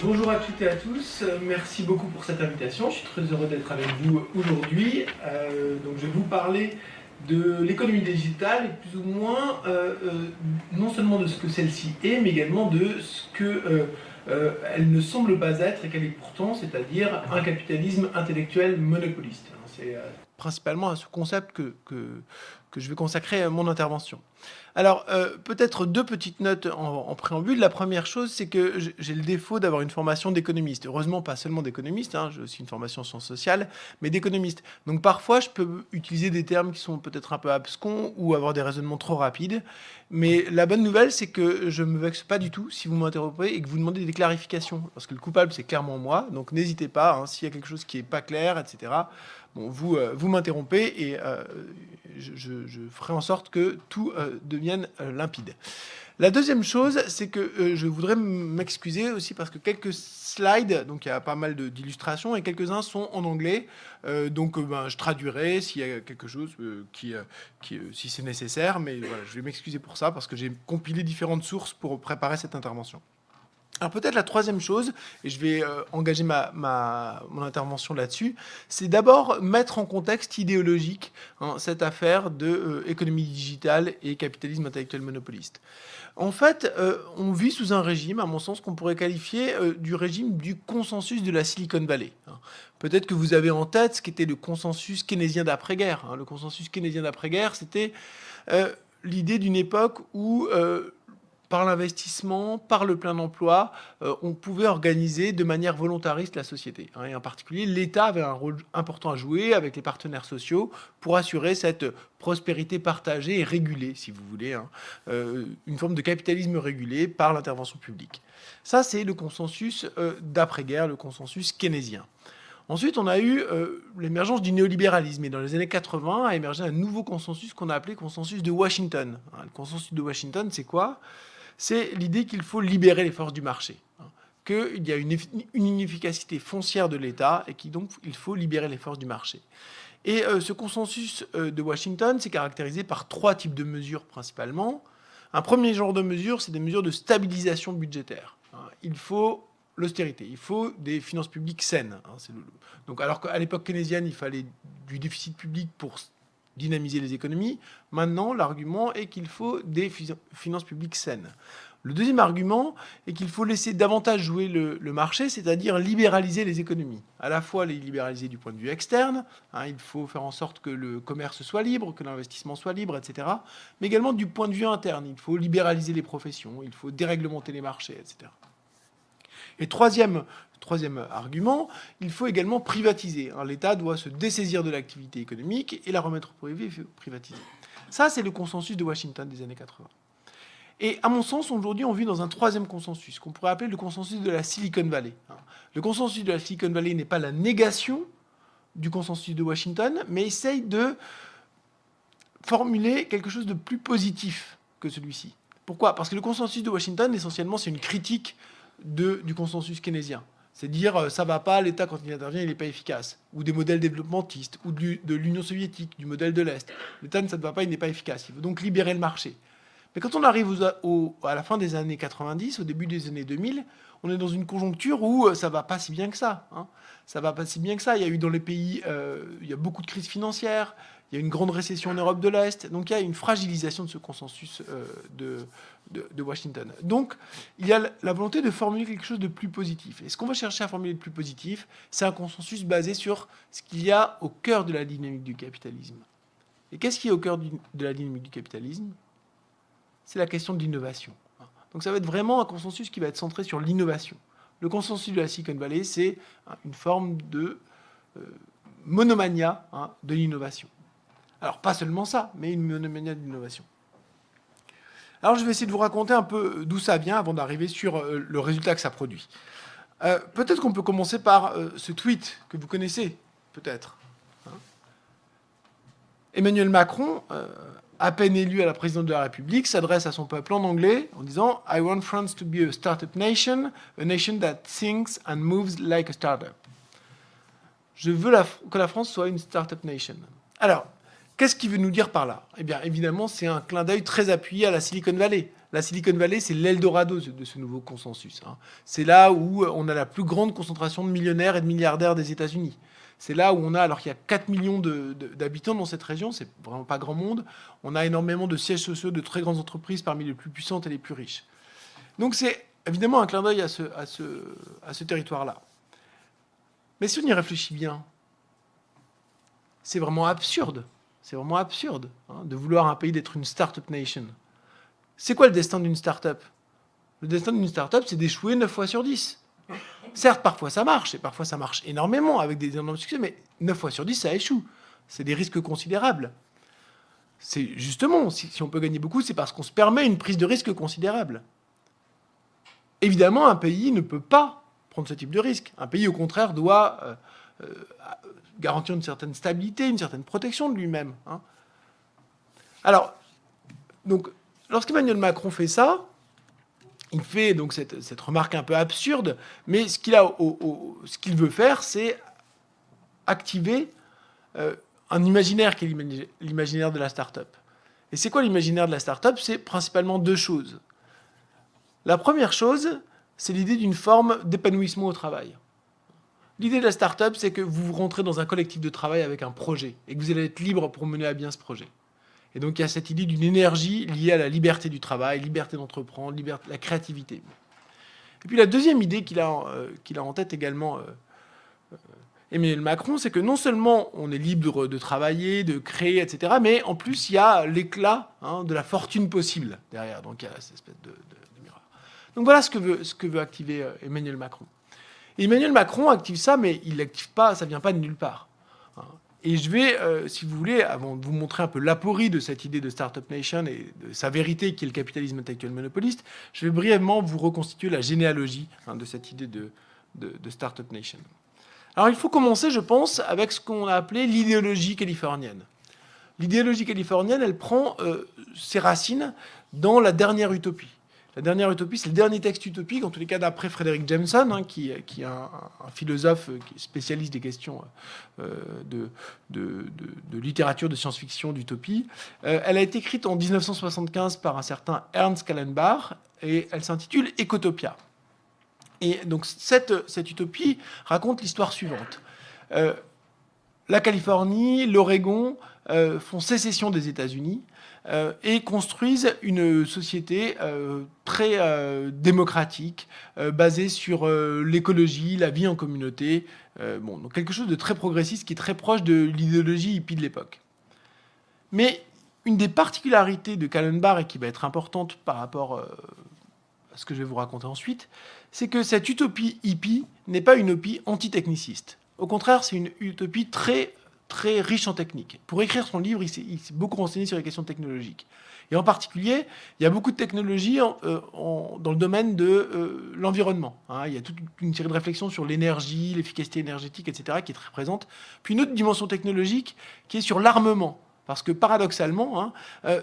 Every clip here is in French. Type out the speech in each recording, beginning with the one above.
Bonjour à toutes et à tous, merci beaucoup pour cette invitation, je suis très heureux d'être avec vous aujourd'hui. Donc je vais vous parler de l'économie digitale et plus ou moins non seulement de ce que celle-ci est, mais également de ce que elle ne semble pas être et qu'elle est pourtant, c'est-à-dire un capitalisme intellectuel monopoliste. C'est principalement à ce concept que je vais consacrer mon intervention. Alors, peut-être deux petites notes en préambule. La première chose, c'est que j'ai le défaut d'avoir une formation d'économiste. Heureusement, pas seulement d'économiste, hein, j'ai aussi une formation en sciences sociales, mais d'économiste. Donc parfois, je peux utiliser des termes qui sont peut-être un peu abscons ou avoir des raisonnements trop rapides. Mais la bonne nouvelle, c'est que je ne me vexe pas du tout si vous m'interrompez et que vous demandez des clarifications. Parce que le coupable, c'est clairement moi. Donc n'hésitez pas, hein, s'il y a quelque chose qui n'est pas clair, etc. Bon, vous m'interrompez et je ferai en sorte que tout devienne limpide. La deuxième chose, c'est que je voudrais m'excuser aussi parce que quelques slides, donc il y a pas mal d'illustrations et quelques-uns sont en anglais. Donc je traduirai s'il y a quelque chose si c'est nécessaire, mais voilà, je vais m'excuser pour ça parce que j'ai compilé différentes sources pour préparer cette intervention. Alors peut-être la troisième chose, et je vais engager mon intervention là-dessus, c'est d'abord mettre en contexte idéologique cette affaire de économie digitale et capitalisme intellectuel monopoliste. En fait, on vit sous un régime, à mon sens, qu'on pourrait qualifier du régime du consensus de la Silicon Valley. Peut-être que vous avez en tête ce qu'était le consensus keynésien d'après-guerre. Le consensus keynésien d'après-guerre, c'était l'idée d'une époque où par l'investissement, par le plein emploi, on pouvait organiser de manière volontariste la société. Et en particulier, l'État avait un rôle important à jouer avec les partenaires sociaux pour assurer cette prospérité partagée et régulée, si vous voulez, une forme de capitalisme régulé par l'intervention publique. Ça, c'est le consensus d'après-guerre, le consensus keynésien. Ensuite, on a eu l'émergence du néolibéralisme. Et dans les années 80, a émergé un nouveau consensus qu'on a appelé consensus de Washington. Le consensus de Washington, c'est quoi ? C'est l'idée qu'il faut libérer les forces du marché, qu'il y a une inefficacité foncière de l'État et qu'il donc il faut libérer les forces du marché. Et ce consensus de Washington, c'est caractérisé par trois types de mesures principalement. Un premier genre de mesures, c'est des mesures de stabilisation budgétaire. Il faut l'austérité, il faut des finances publiques saines. Donc, alors qu'à l'époque keynésienne, il fallait du déficit public pour dynamiser les économies. Maintenant, l'argument est qu'il faut des finances publiques saines. Le deuxième argument est qu'il faut laisser davantage jouer le marché, c'est-à-dire libéraliser les économies. À la fois les libéraliser du point de vue externe, il faut faire en sorte que le commerce soit libre, que l'investissement soit libre, etc. Mais également du point de vue interne, il faut libéraliser les professions, il faut déréglementer les marchés, etc. Et troisième argument, il faut également privatiser. L'État doit se dessaisir de l'activité économique et la remettre au privé et privatiser. Ça, c'est le consensus de Washington des années 80. Et à mon sens, aujourd'hui, on vit dans un troisième consensus, qu'on pourrait appeler le consensus de la Silicon Valley. Le consensus de la Silicon Valley n'est pas la négation du consensus de Washington, mais essaye de formuler quelque chose de plus positif que celui-ci. Pourquoi ? Parce que le consensus de Washington, essentiellement, c'est une critique du consensus keynésien. C'est dire ça va pas, l'État quand il intervient, il n'est pas efficace. Ou des modèles développementistes, ou de l'Union soviétique, du modèle de l'Est. L'État, ça ne va pas, il n'est pas efficace. Il faut donc libérer le marché. Mais quand on arrive à la fin des années 90, au début des années 2000, on est dans une conjoncture où ça va pas si bien que ça. Ça va pas si bien que ça. Il y a eu dans les pays, il y a beaucoup de crises financières, il y a une grande récession en Europe de l'Est, donc il y a une fragilisation de ce consensus de Washington. Donc il y a la volonté de formuler quelque chose de plus positif. Et ce qu'on va chercher à formuler de plus positif, c'est un consensus basé sur ce qu'il y a au cœur de la dynamique du capitalisme. Et qu'est-ce qui est au cœur de la dynamique du capitalisme ? C'est la question de l'innovation. Donc ça va être vraiment un consensus qui va être centré sur l'innovation. Le consensus de la Silicon Valley, c'est une forme de monomania de l'innovation. Alors pas seulement ça, mais une monomania de l'innovation. Alors je vais essayer de vous raconter un peu d'où ça vient avant d'arriver sur le résultat que ça produit. Peut-être qu'on peut commencer par ce tweet que vous connaissez, peut-être. Emmanuel Macron, à peine élu à la présidence de la République, s'adresse à son peuple en anglais en disant « I want France to be a startup nation, a nation that thinks and moves like a startup ». Je veux que la France soit une startup nation. Alors, qu'est-ce qu'il veut nous dire par là ? Eh bien, évidemment, c'est un clin d'œil très appuyé à la Silicon Valley. la Silicon Valley, c'est l'Eldorado de ce nouveau consensus. C'est là où on a la plus grande concentration de millionnaires et de milliardaires des États-Unis. C'est là où on a, alors qu'il y a 4 millions d'habitants dans cette région, c'est vraiment pas grand monde, on a énormément de sièges sociaux de très grandes entreprises parmi les plus puissantes et les plus riches. Donc c'est évidemment un clin d'œil à ce territoire-là. Mais si on y réfléchit bien, c'est vraiment absurde. C'est vraiment absurde de vouloir un pays d'être une start-up nation. C'est quoi le destin d'une start-up? Le destin d'une start-up, c'est d'échouer 9 fois sur 10. Certes, parfois ça marche, et parfois ça marche énormément avec des énormes succès, mais 9 fois sur 10, ça échoue. C'est des risques considérables. C'est justement, si on peut gagner beaucoup, c'est parce qu'on se permet une prise de risque considérable. Évidemment, un pays ne peut pas prendre ce type de risque. Un pays, au contraire, doit garantir une certaine stabilité, une certaine protection de lui-même. Alors, donc, lorsqu'Emmanuel Macron fait ça, il fait donc cette remarque un peu absurde, mais ce qu'il veut faire, c'est activer un imaginaire qui est l'imaginaire de la start-up. Et c'est quoi l'imaginaire de la start-up? C'est principalement deux choses. La première chose, c'est l'idée d'une forme d'épanouissement au travail. L'idée de la start-up, c'est que vous rentrez dans un collectif de travail avec un projet et que vous allez être libre pour mener à bien ce projet. Et donc, il y a cette idée d'une énergie liée à la liberté du travail, liberté d'entreprendre, la créativité. Et puis, la deuxième idée qu'il a en tête également, Emmanuel Macron, c'est que non seulement on est libre de travailler, de créer, etc., mais en plus, il y a l'éclat de la fortune possible derrière. Donc, il y a cette espèce de miroir. Donc, voilà ce que veut activer Emmanuel Macron. Et Emmanuel Macron active ça, mais il l'active pas, ça vient pas de nulle part. Et je vais, si vous voulez, avant de vous montrer un peu l'aporie de cette idée de Startup Nation et de sa vérité qui est le capitalisme intellectuel monopoliste, je vais brièvement vous reconstituer la généalogie de cette idée de Startup Nation. Alors il faut commencer, je pense, avec ce qu'on a appelé l'idéologie californienne. L'idéologie californienne, elle prend ses racines dans la dernière utopie. La dernière utopie, c'est le dernier texte utopique, en tous les cas d'après Frederick Jameson, qui est un philosophe qui est spécialiste des questions de littérature, de science-fiction, d'utopie. Elle a été écrite en 1975 par un certain Ernst Kallenbach, et elle s'intitule Ecotopia. Et donc cette utopie raconte l'histoire suivante. La Californie, l'Oregon font sécession des États-Unis, et construisent une société très démocratique, basée sur l'écologie, la vie en communauté, donc quelque chose de très progressiste qui est très proche de l'idéologie hippie de l'époque. Mais une des particularités de Kallenbach, et qui va être importante par rapport à ce que je vais vous raconter ensuite, c'est que cette utopie hippie n'est pas une utopie antitechniciste. Au contraire, c'est une utopie très riche en techniques. Pour écrire son livre, il s'est beaucoup renseigné sur les questions technologiques. Et en particulier, il y a beaucoup de technologies dans le domaine de l'environnement. Il y a toute une série de réflexions sur l'énergie, l'efficacité énergétique, etc., qui est très présente. Puis une autre dimension technologique qui est sur l'armement. Parce que paradoxalement,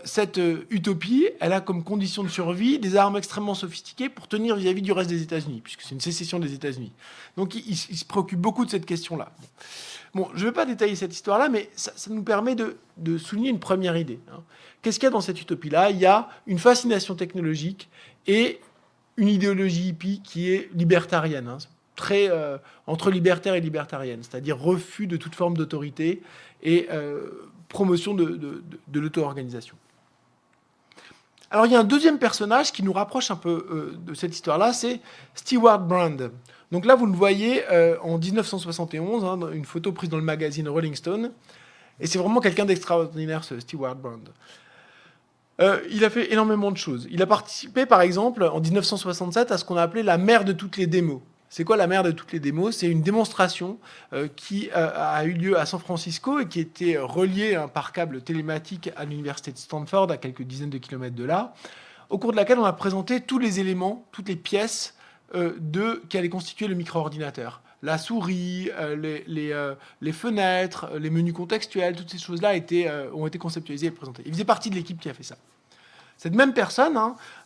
cette utopie, elle a comme condition de survie des armes extrêmement sophistiquées pour tenir vis-à-vis du reste des États-Unis, puisque c'est une sécession des États-Unis. Donc il se préoccupe beaucoup de cette question-là. Bon, je ne vais pas détailler cette histoire-là, mais ça nous permet de souligner une première idée. Qu'est-ce qu'il y a dans cette utopie-là? Il y a une fascination technologique et une idéologie hippie qui est libertarienne, très entre libertaire et libertarienne, c'est-à-dire refus de toute forme d'autorité et promotion de l'auto-organisation. Alors il y a un deuxième personnage qui nous rapproche un peu de cette histoire-là, c'est Stewart Brand. Donc là, vous le voyez en 1971, une photo prise dans le magazine Rolling Stone. Et c'est vraiment quelqu'un d'extraordinaire, ce Stewart Brand. Il a fait énormément de choses. Il a participé, par exemple, en 1967, à ce qu'on a appelé la mère de toutes les démos. C'est quoi la mère de toutes les démos? C'est une démonstration qui a eu lieu à San Francisco et qui était reliée par câble télématique à l'université de Stanford, à quelques dizaines de kilomètres de là, au cours de laquelle on a présenté tous les éléments, toutes les pièces qui allaient constituer le micro-ordinateur. La souris, les fenêtres, les menus contextuels, toutes ces choses-là ont été conceptualisées et présentées. Il faisait partie de l'équipe qui a fait ça. Cette même personne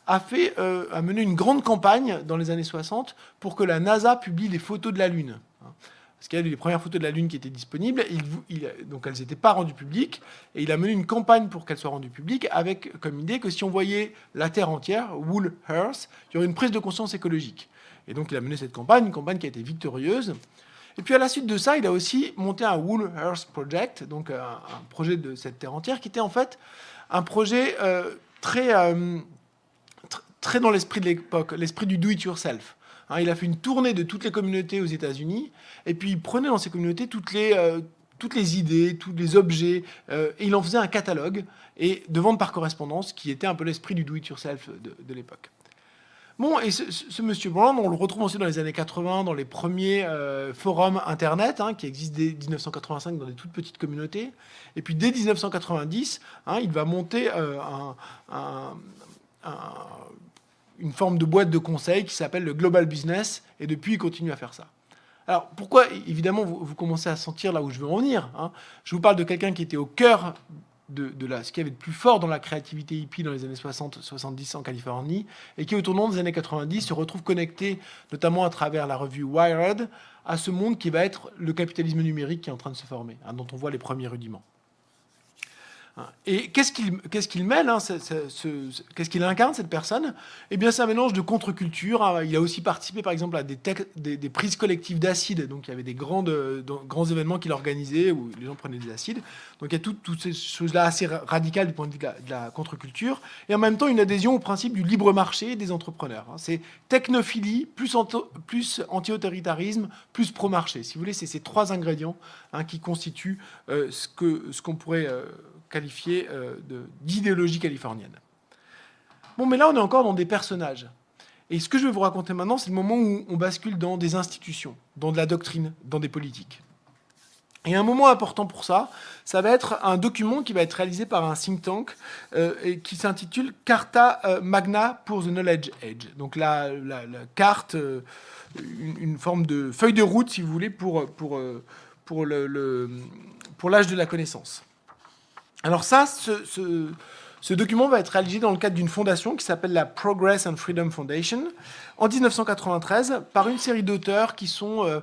a mené une grande campagne dans les années 60 pour que la NASA publie les photos de la Lune. parce qu'il y a les premières photos de la Lune qui étaient disponibles, donc elles n'étaient pas rendues publiques, et il a mené une campagne pour qu'elles soient rendues publiques, avec comme idée que si on voyait la Terre entière, Whole Earth, il y aurait une prise de conscience écologique. Et donc il a mené cette campagne, une campagne qui a été victorieuse. Et puis à la suite de ça, il a aussi monté un Whole Earth Project, donc un projet de cette Terre entière, qui était en fait un projet très dans l'esprit de l'époque, l'esprit du do-it-yourself. Il a fait une tournée de toutes les communautés aux États-Unis, et puis il prenait dans ces communautés toutes les idées, tous les objets, et il en faisait un catalogue et de vente par correspondance, qui était un peu l'esprit du do-it-yourself de l'époque. Bon, et ce monsieur Brown, on le retrouve aussi dans les années 80, dans les premiers forums Internet, qui existent dès 1985 dans des toutes petites communautés. Et puis dès 1990, il va monter une forme de boîte de conseil qui s'appelle le Global Business, et depuis, il continue à faire ça. Alors, pourquoi, évidemment, vous commencez à sentir là où je veux en venir. Je vous parle de quelqu'un qui était au cœur de ce qu'il y avait de plus fort dans la créativité hippie dans les années 60-70 en Californie, et qui, au tournant des années 90, se retrouve connecté, notamment à travers la revue Wired, à ce monde qui va être le capitalisme numérique qui est en train de se former, dont on voit les premiers rudiments. Et qu'est-ce qu'il mêle, qu'est-ce qu'il incarne, cette personne? Eh bien, c'est un mélange de contre-culture. Il a aussi participé, par exemple, à des prises collectives d'acide. Donc, il y avait des grands événements qu'il organisait où les gens prenaient des acides. Donc, il y a toutes ces choses-là assez radicales du point de vue de la contre-culture. Et en même temps, une adhésion au principe du libre marché et des entrepreneurs. C'est technophilie, plus anti-autoritarisme, plus pro-marché. Si vous voulez, c'est ces trois ingrédients qui constituent ce qu'on pourrait qualifié d'idéologie californienne. Bon, mais là, on est encore dans des personnages. Et ce que je vais vous raconter maintenant, c'est le moment où on bascule dans des institutions, dans de la doctrine, dans des politiques. Et un moment important pour ça, ça va être un document qui va être réalisé par un think tank et qui s'intitule Carta Magna pour the Knowledge Age. Donc la carte, une forme de feuille de route, si vous voulez, pour l'âge de la connaissance. Alors ça, ce document va être réalisé dans le cadre d'une fondation qui s'appelle la Progress and Freedom Foundation, en 1993, par une série d'auteurs qui sont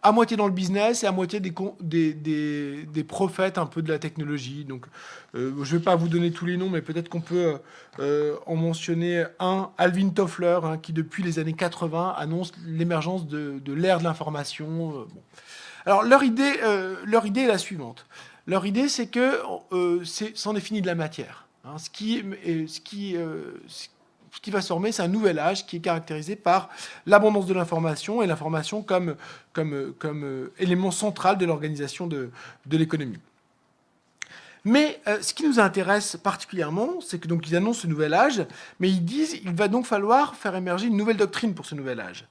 à moitié dans le business et à moitié des prophètes un peu de la technologie. Donc, je ne vais pas vous donner tous les noms, mais peut-être qu'on peut en mentionner un, Alvin Toffler, qui depuis les années 80 annonce l'émergence de l'ère de l'information. Bon. Alors, leur idée est la suivante. Leur idée, c'est que c'en est fini de la matière. Ce qui va se former, c'est un nouvel âge qui est caractérisé par l'abondance de l'information et l'information comme élément central de l'organisation de l'économie. Mais ce qui nous intéresse particulièrement, c'est que donc ils annoncent ce nouvel âge, mais ils disent qu'il va donc falloir faire émerger une nouvelle doctrine pour ce nouvel âge.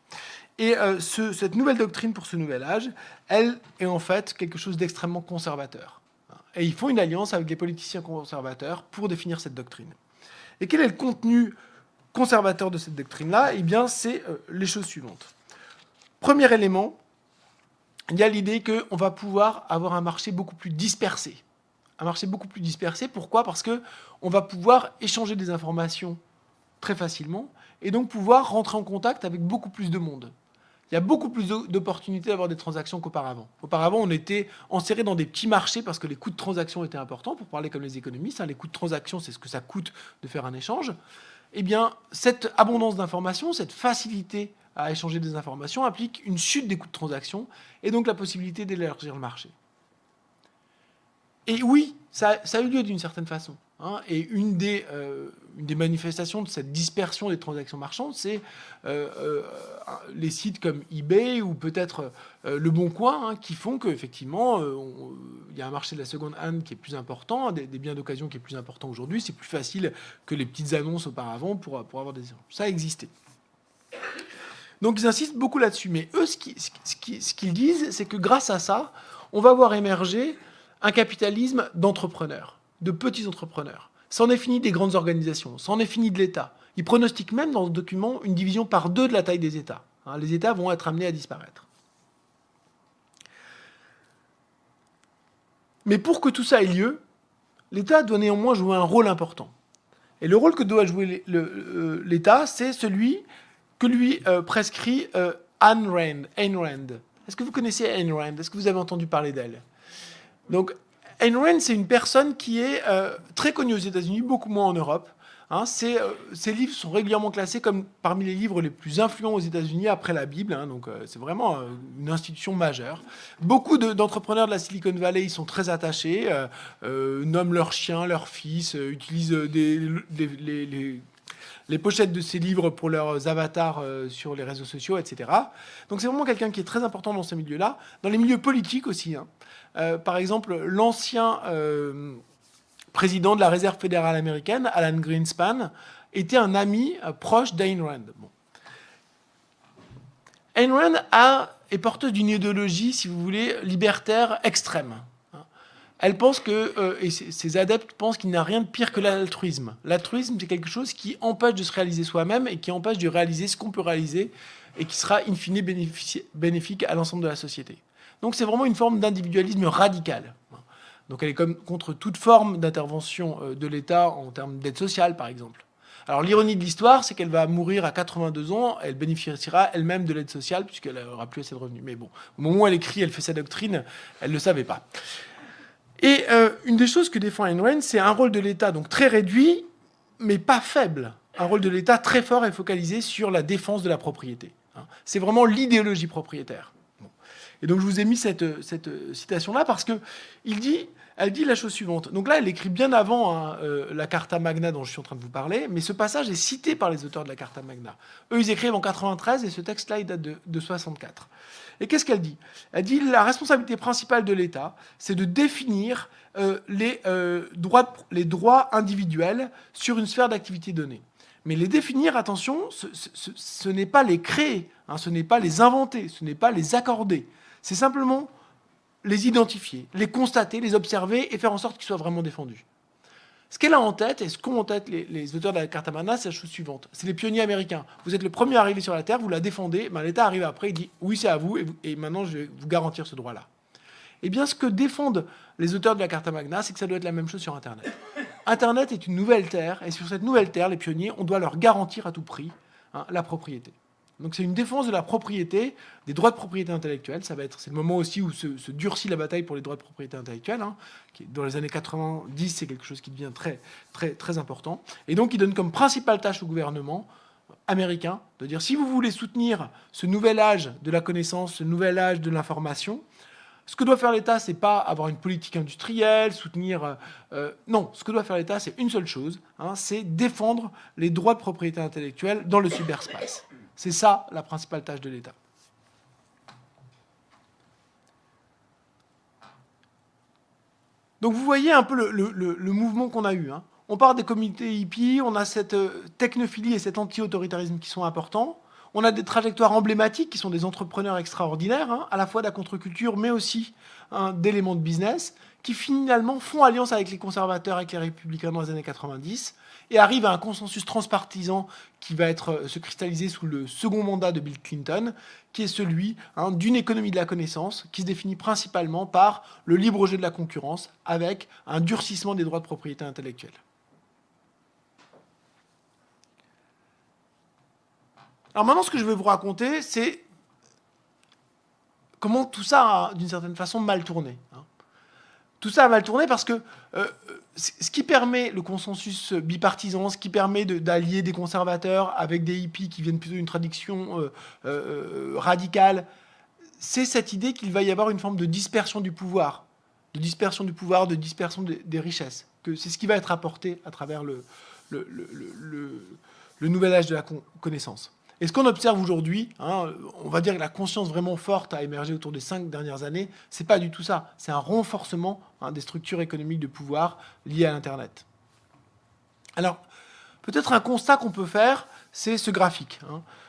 Et cette nouvelle doctrine pour ce nouvel âge, elle est en fait quelque chose d'extrêmement conservateur. Et ils font une alliance avec les politiciens conservateurs pour définir cette doctrine. Et quel est le contenu conservateur de cette doctrine-là? Eh bien, c'est les choses suivantes. Premier élément, il y a l'idée qu'on va pouvoir avoir un marché beaucoup plus dispersé. Un marché beaucoup plus dispersé, pourquoi? Parce qu'on va pouvoir échanger des informations très facilement et donc pouvoir rentrer en contact avec beaucoup plus de monde. Il y a beaucoup plus d'opportunités d'avoir des transactions qu'auparavant. Auparavant, on était enserré dans des petits marchés parce que les coûts de transaction étaient importants. Pour parler comme les économistes, les coûts de transaction, c'est ce que ça coûte de faire un échange. Eh bien, cette abondance d'informations, cette facilité à échanger des informations implique une chute des coûts de transaction et donc la possibilité d'élargir le marché. Et oui, ça a eu lieu d'une certaine façon. Et une des manifestations de cette dispersion des transactions marchandes, c'est les sites comme eBay ou peut-être Le Bon Coin qui font qu'effectivement, il y a un marché de la seconde hand qui est plus important, des biens d'occasion qui est plus important aujourd'hui. C'est plus facile que les petites annonces auparavant pour avoir des... Ça a existé. Donc ils insistent beaucoup là-dessus. Mais eux, ce qu'ils disent, c'est que grâce à ça, on va voir émerger un capitalisme d'entrepreneurs, de petits entrepreneurs. C'en est fini des grandes organisations, c'en est fini de l'État. Ils pronostiquent même dans ce document une division par 2 de la taille des États. Les États vont être amenés à disparaître. Mais pour que tout ça ait lieu, l'État doit néanmoins jouer un rôle important. Et le rôle que doit jouer l'État, c'est celui que lui prescrit Ayn Rand. Est-ce que vous connaissez Ayn Rand? Est-ce que vous avez entendu parler d'elle? Donc, Ayn Rand, c'est une personne qui est très connue aux États-Unis, beaucoup moins en Europe. Hein, ses livres sont régulièrement classés comme parmi les livres les plus influents aux États-Unis après la Bible. Hein, donc, c'est vraiment une institution majeure. Beaucoup d'entrepreneurs de la Silicon Valley y sont très attachés, nomment leurs chiens, leurs fils, utilisent les pochettes de ces livres pour leurs avatars sur les réseaux sociaux, etc. Donc c'est vraiment quelqu'un qui est très important dans ces milieux-là. Dans les milieux politiques aussi. Hein. Par exemple, l'ancien président de la Réserve fédérale américaine, Alan Greenspan, était un ami proche d'Ayn Rand. Bon. Ayn Rand est porteuse d'une idéologie, si vous voulez, libertaire extrême. Elle pense que, et ses adeptes pensent qu'il n'y a rien de pire que l'altruisme. L'altruisme, c'est quelque chose qui empêche de se réaliser soi-même et qui empêche de réaliser ce qu'on peut réaliser et qui sera in fine bénéfique à l'ensemble de la société. Donc c'est vraiment une forme d'individualisme radical. Donc elle est contre toute forme d'intervention de l'État en termes d'aide sociale, par exemple. Alors l'ironie de l'histoire, c'est qu'elle va mourir à 82 ans, elle bénéficiera elle-même de l'aide sociale puisqu'elle n'aura plus assez de revenus. Mais bon, au moment où elle écrit, elle fait sa doctrine, elle ne le savait pas. Et une des choses que défend Ayn Rand, c'est un rôle de l'État donc très réduit, mais pas faible. Un rôle de l'État très fort et focalisé sur la défense de la propriété. C'est vraiment l'idéologie propriétaire. Et donc je vous ai mis cette citation-là parce que elle dit la chose suivante. Donc là, elle écrit bien avant la Carta Magna dont je suis en train de vous parler, mais ce passage est cité par les auteurs de la Carta Magna. Eux, ils écrivent en 93 et ce texte-là, il date de 64. Et qu'est-ce qu'elle dit? Elle dit la responsabilité principale de l'État, c'est de définir les droits individuels sur une sphère d'activité donnée. Mais les définir, attention, ce n'est pas les créer, hein, ce n'est pas les inventer, ce n'est pas les accorder. C'est simplement les identifier, les constater, les observer et faire en sorte qu'ils soient vraiment défendus. Ce qu'elle a en tête, et ce qu'ont en tête les auteurs de la Carta Magna, c'est la chose suivante. C'est les pionniers américains. Vous êtes le premier arrivé sur la Terre, vous la défendez, ben l'État arrive après, il dit « oui, c'est à vous, et maintenant je vais vous garantir ce droit-là ». Eh bien, ce que défendent les auteurs de la Carta Magna, c'est que ça doit être la même chose sur Internet. Internet est une nouvelle terre, et sur cette nouvelle terre, les pionniers, on doit leur garantir à tout prix la propriété. Donc c'est une défense de la propriété, des droits de propriété intellectuelle. C'est le moment aussi où se durcit la bataille pour les droits de propriété intellectuelle. Hein, qui, dans les années 90, c'est quelque chose qui devient très, très, très important. Et donc il donne comme principale tâche au gouvernement américain de dire si vous voulez soutenir ce nouvel âge de la connaissance, ce nouvel âge de l'information, ce que doit faire l'État, c'est pas avoir une politique industrielle, soutenir... non, ce que doit faire l'État, c'est une seule chose, hein, c'est défendre les droits de propriété intellectuelle dans le cyberspace. C'est ça la principale tâche de l'État. Donc vous voyez un peu le mouvement qu'on a eu. Hein. On part des communautés hippies, on a cette technophilie et cet anti-autoritarisme qui sont importants. On a des trajectoires emblématiques qui sont des entrepreneurs extraordinaires, hein, à la fois de la contre-culture, mais aussi d'éléments de business, qui finalement font alliance avec les conservateurs, avec les républicains dans les années 90, et arrivent à un consensus transpartisan qui va se cristalliser sous le second mandat de Bill Clinton, qui est celui d'une économie de la connaissance, qui se définit principalement par le libre jeu de la concurrence, avec un durcissement des droits de propriété intellectuelle. Alors maintenant, ce que je vais vous raconter, c'est comment tout ça a, d'une certaine façon, mal tourné. Tout ça a mal tourné parce que ce qui permet le consensus bipartisan, ce qui permet d'allier des conservateurs avec des hippies qui viennent plutôt d'une tradition radicale, c'est cette idée qu'il va y avoir une forme de dispersion du pouvoir, de dispersion des richesses. Que c'est ce qui va être apporté à travers le nouvel âge de la connaissance. Et ce qu'on observe aujourd'hui, on va dire que la conscience vraiment forte a émergé autour des 5 dernières années, c'est pas du tout ça. C'est un renforcement des structures économiques de pouvoir liées à l'Internet. Alors, peut-être un constat qu'on peut faire, c'est ce graphique.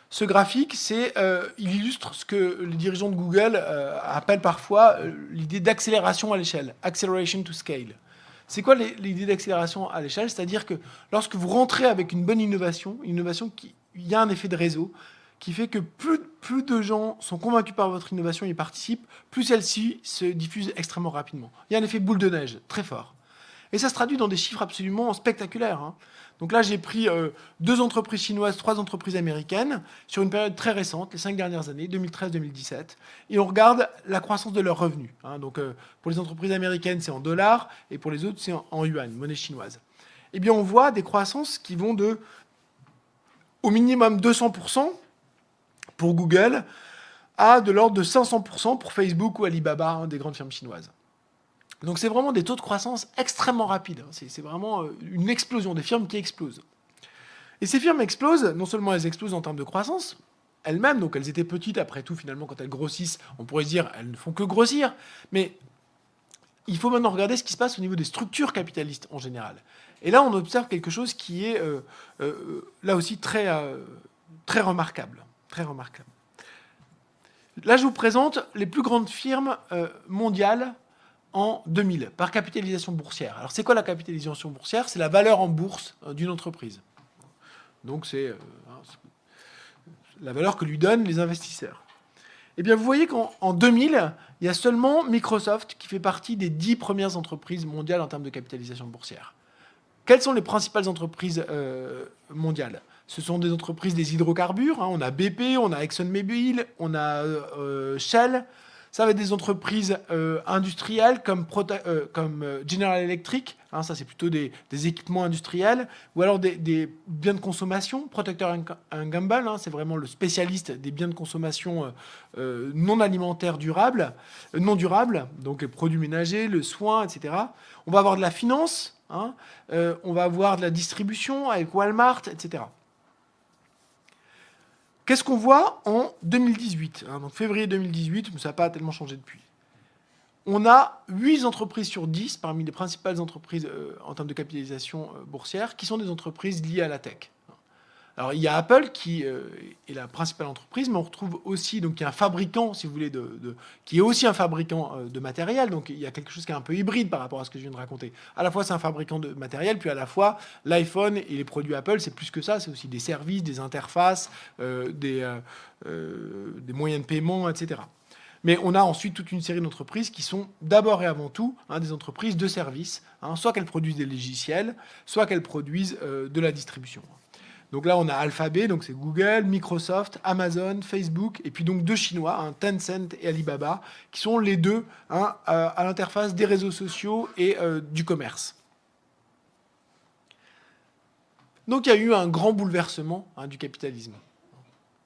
Ce graphique, il illustre ce que les dirigeants de Google appellent parfois l'idée d'accélération à l'échelle, acceleration to scale. C'est quoi l'idée d'accélération à l'échelle? C'est-à-dire que lorsque vous rentrez avec une bonne innovation qui il y a un effet de réseau qui fait que plus de gens sont convaincus par votre innovation et y participent, plus celle-ci se diffuse extrêmement rapidement. Il y a un effet boule de neige très fort. Et ça se traduit dans des chiffres absolument spectaculaires. Donc là, j'ai pris 2 entreprises chinoises, 3 entreprises américaines, sur une période très récente, les 5 dernières années, 2013-2017, et on regarde la croissance de leurs revenus. Donc pour les entreprises américaines, c'est en dollars, et pour les autres, c'est en yuan, monnaie chinoise. Eh bien, on voit des croissances qui vont de au minimum 200% pour Google, à de l'ordre de 500% pour Facebook ou Alibaba, des grandes firmes chinoises. Donc c'est vraiment des taux de croissance extrêmement rapides. C'est vraiment une explosion, des firmes qui explosent. Et ces firmes explosent, non seulement elles explosent en termes de croissance, elles-mêmes, donc elles étaient petites, après tout, finalement, quand elles grossissent, on pourrait se dire, elles ne font que grossir, mais il faut maintenant regarder ce qui se passe au niveau des structures capitalistes en général. Et là, on observe quelque chose qui est, là aussi, très remarquable. Très remarquable. Là, je vous présente les plus grandes firmes mondiales en 2000, par capitalisation boursière. Alors, c'est quoi la capitalisation boursière? C'est la valeur en bourse d'une entreprise. Donc, c'est la valeur que lui donnent les investisseurs. Eh bien, vous voyez qu'en 2000, il y a seulement Microsoft qui fait partie des 10 premières entreprises mondiales en termes de capitalisation boursière. Quelles sont les principales entreprises mondiales? Ce sont des entreprises des hydrocarbures. On a BP, on a ExxonMobil, on a Shell. Ça va être des entreprises industrielles comme General Electric. Ça, c'est plutôt des équipements industriels. Ou alors des biens de consommation. Procter & Gamble, c'est vraiment le spécialiste des biens de consommation non alimentaires durables, non durables. Donc les produits ménagers, le soin, etc. On va avoir de la finance. On va avoir de la distribution avec Walmart, etc. Qu'est-ce qu'on voit en 2018 donc février 2018, mais ça n'a pas tellement changé depuis. On a 8 entreprises sur 10 parmi les principales entreprises en termes de capitalisation boursière qui sont des entreprises liées à la tech. Alors, il y a Apple qui est la principale entreprise, mais on retrouve aussi, donc, il y a un fabricant, si vous voulez, qui est aussi un fabricant de matériel. Donc, il y a quelque chose qui est un peu hybride par rapport à ce que je viens de raconter. À la fois, c'est un fabricant de matériel, puis à la fois, l'iPhone et les produits Apple, c'est plus que ça. C'est aussi des services, des interfaces, des moyens de paiement, etc. Mais on a ensuite toute une série d'entreprises qui sont d'abord et avant tout des entreprises de services, soit qu'elles produisent des logiciels, soit qu'elles produisent de la distribution. Donc là, on a Alphabet, donc c'est Google, Microsoft, Amazon, Facebook, et puis donc 2 Chinois, Tencent et Alibaba, qui sont les deux à l'interface des réseaux sociaux et du commerce. Donc il y a eu un grand bouleversement du capitalisme.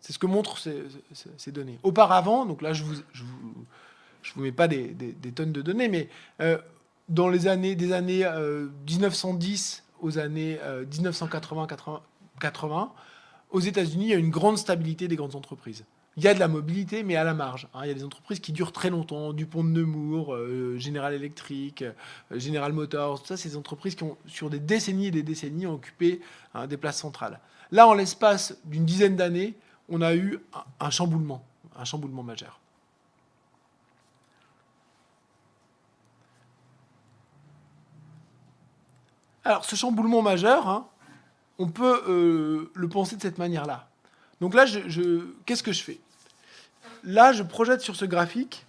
C'est ce que montrent ces données. Auparavant, donc là, je vous mets pas des tonnes de données, mais dans les années 1910 aux années 1980, aux États-Unis, il y a une grande stabilité des grandes entreprises. Il y a de la mobilité, mais à la marge. Il y a des entreprises qui durent très longtemps, Dupont de Nemours, General Electric, General Motors, tout ça, c'est des entreprises qui ont, sur des décennies et des décennies, ont occupé des places centrales. Là, en l'espace d'une dizaine d'années, on a eu un chamboulement majeur. Alors, ce chamboulement majeur, on peut le penser de cette manière-là. Donc là, qu'est-ce que je fais? Là, je projette sur ce graphique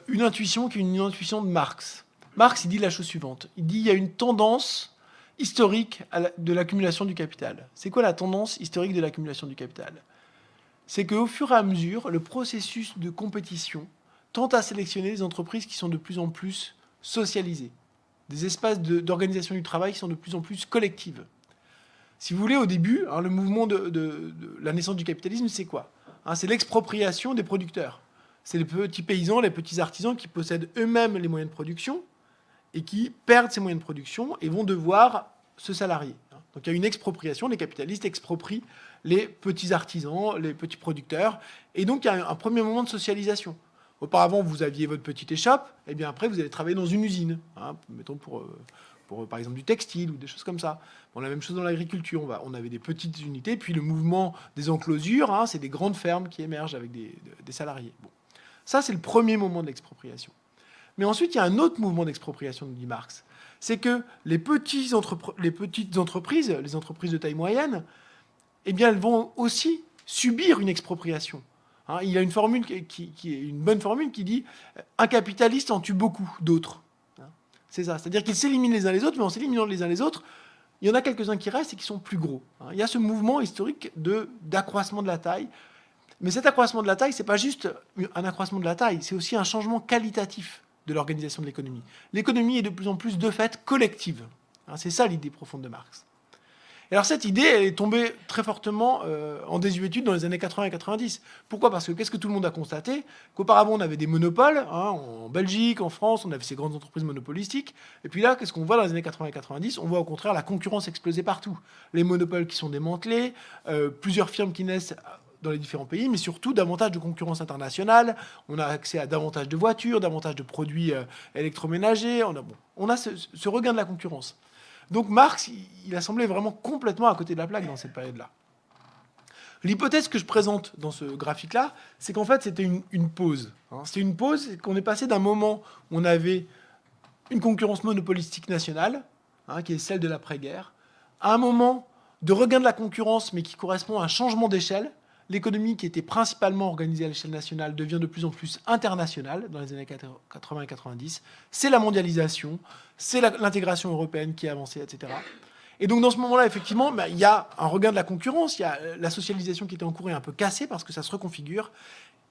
une intuition qui est une intuition de Marx. Marx, il dit la chose suivante. Il dit qu'il y a une tendance historique de l'accumulation du capital. C'est quoi la tendance historique de l'accumulation du capital? C'est qu'au fur et à mesure, le processus de compétition tend à sélectionner des entreprises qui sont de plus en plus socialisées, des espaces d'organisation du travail qui sont de plus en plus collectives. Si vous voulez, au début, le mouvement de la naissance du capitalisme, c'est quoi? C'est l'expropriation des producteurs. C'est les petits paysans, les petits artisans qui possèdent eux-mêmes les moyens de production et qui perdent ces moyens de production et vont devoir se salarier. Donc il y a une expropriation, les capitalistes exproprient les petits artisans, les petits producteurs, et donc il y a un premier moment de socialisation. Auparavant, vous aviez votre petite échoppe, et bien après, vous allez travailler dans une usine, mettons pour par exemple du textile ou des choses comme ça. La même chose dans l'agriculture, on avait des petites unités, puis le mouvement des enclosures, c'est des grandes fermes qui émergent avec des salariés. Bon. Ça, c'est le premier moment de l'expropriation. Mais ensuite, il y a un autre mouvement d'expropriation, dit Marx. C'est que les petites entreprises, les entreprises de taille moyenne, eh bien, elles vont aussi subir une expropriation. Il y a une formule qui est une bonne formule qui dit « un capitaliste en tue beaucoup d'autres ». C'est ça. C'est-à-dire qu'ils s'éliminent les uns les autres, mais en s'éliminant les uns les autres, il y en a quelques-uns qui restent et qui sont plus gros. Il y a ce mouvement historique d'accroissement de la taille. Mais cet accroissement de la taille, ce n'est pas juste un accroissement de la taille, c'est aussi un changement qualitatif de l'organisation de l'économie. L'économie est de plus en plus, de fait, collective. C'est ça l'idée profonde de Marx. Et alors cette idée, elle est tombée très fortement en désuétude dans les années 80 et 90. Pourquoi ? Parce que qu'est-ce que tout le monde a constaté ? Qu'auparavant, on avait des monopoles, en Belgique, en France, on avait ces grandes entreprises monopolistiques. Et puis là, qu'est-ce qu'on voit dans les années 80 et 90 ? On voit au contraire la concurrence exploser partout. Les monopoles qui sont démantelés, plusieurs firmes qui naissent dans les différents pays, mais surtout davantage de concurrence internationale. On a accès à davantage de voitures, davantage de produits électroménagers. On a ce regain de la concurrence. Donc Marx, il a semblé vraiment complètement à côté de la plaque dans cette période-là. L'hypothèse que je présente dans ce graphique-là, c'est qu'en fait, c'était une pause. C'est une pause, qu'on est passé d'un moment où on avait une concurrence monopolistique nationale, qui est celle de l'après-guerre, à un moment de regain de la concurrence, mais qui correspond à un changement d'échelle. L'économie, qui était principalement organisée à l'échelle nationale, devient de plus en plus internationale dans les années 80 et 90. C'est la mondialisation, c'est l'intégration européenne qui a avancé, etc. Et donc, dans ce moment-là, effectivement, il y a un regain de la concurrence, il y a la socialisation qui était en cours est un peu cassée parce que ça se reconfigure,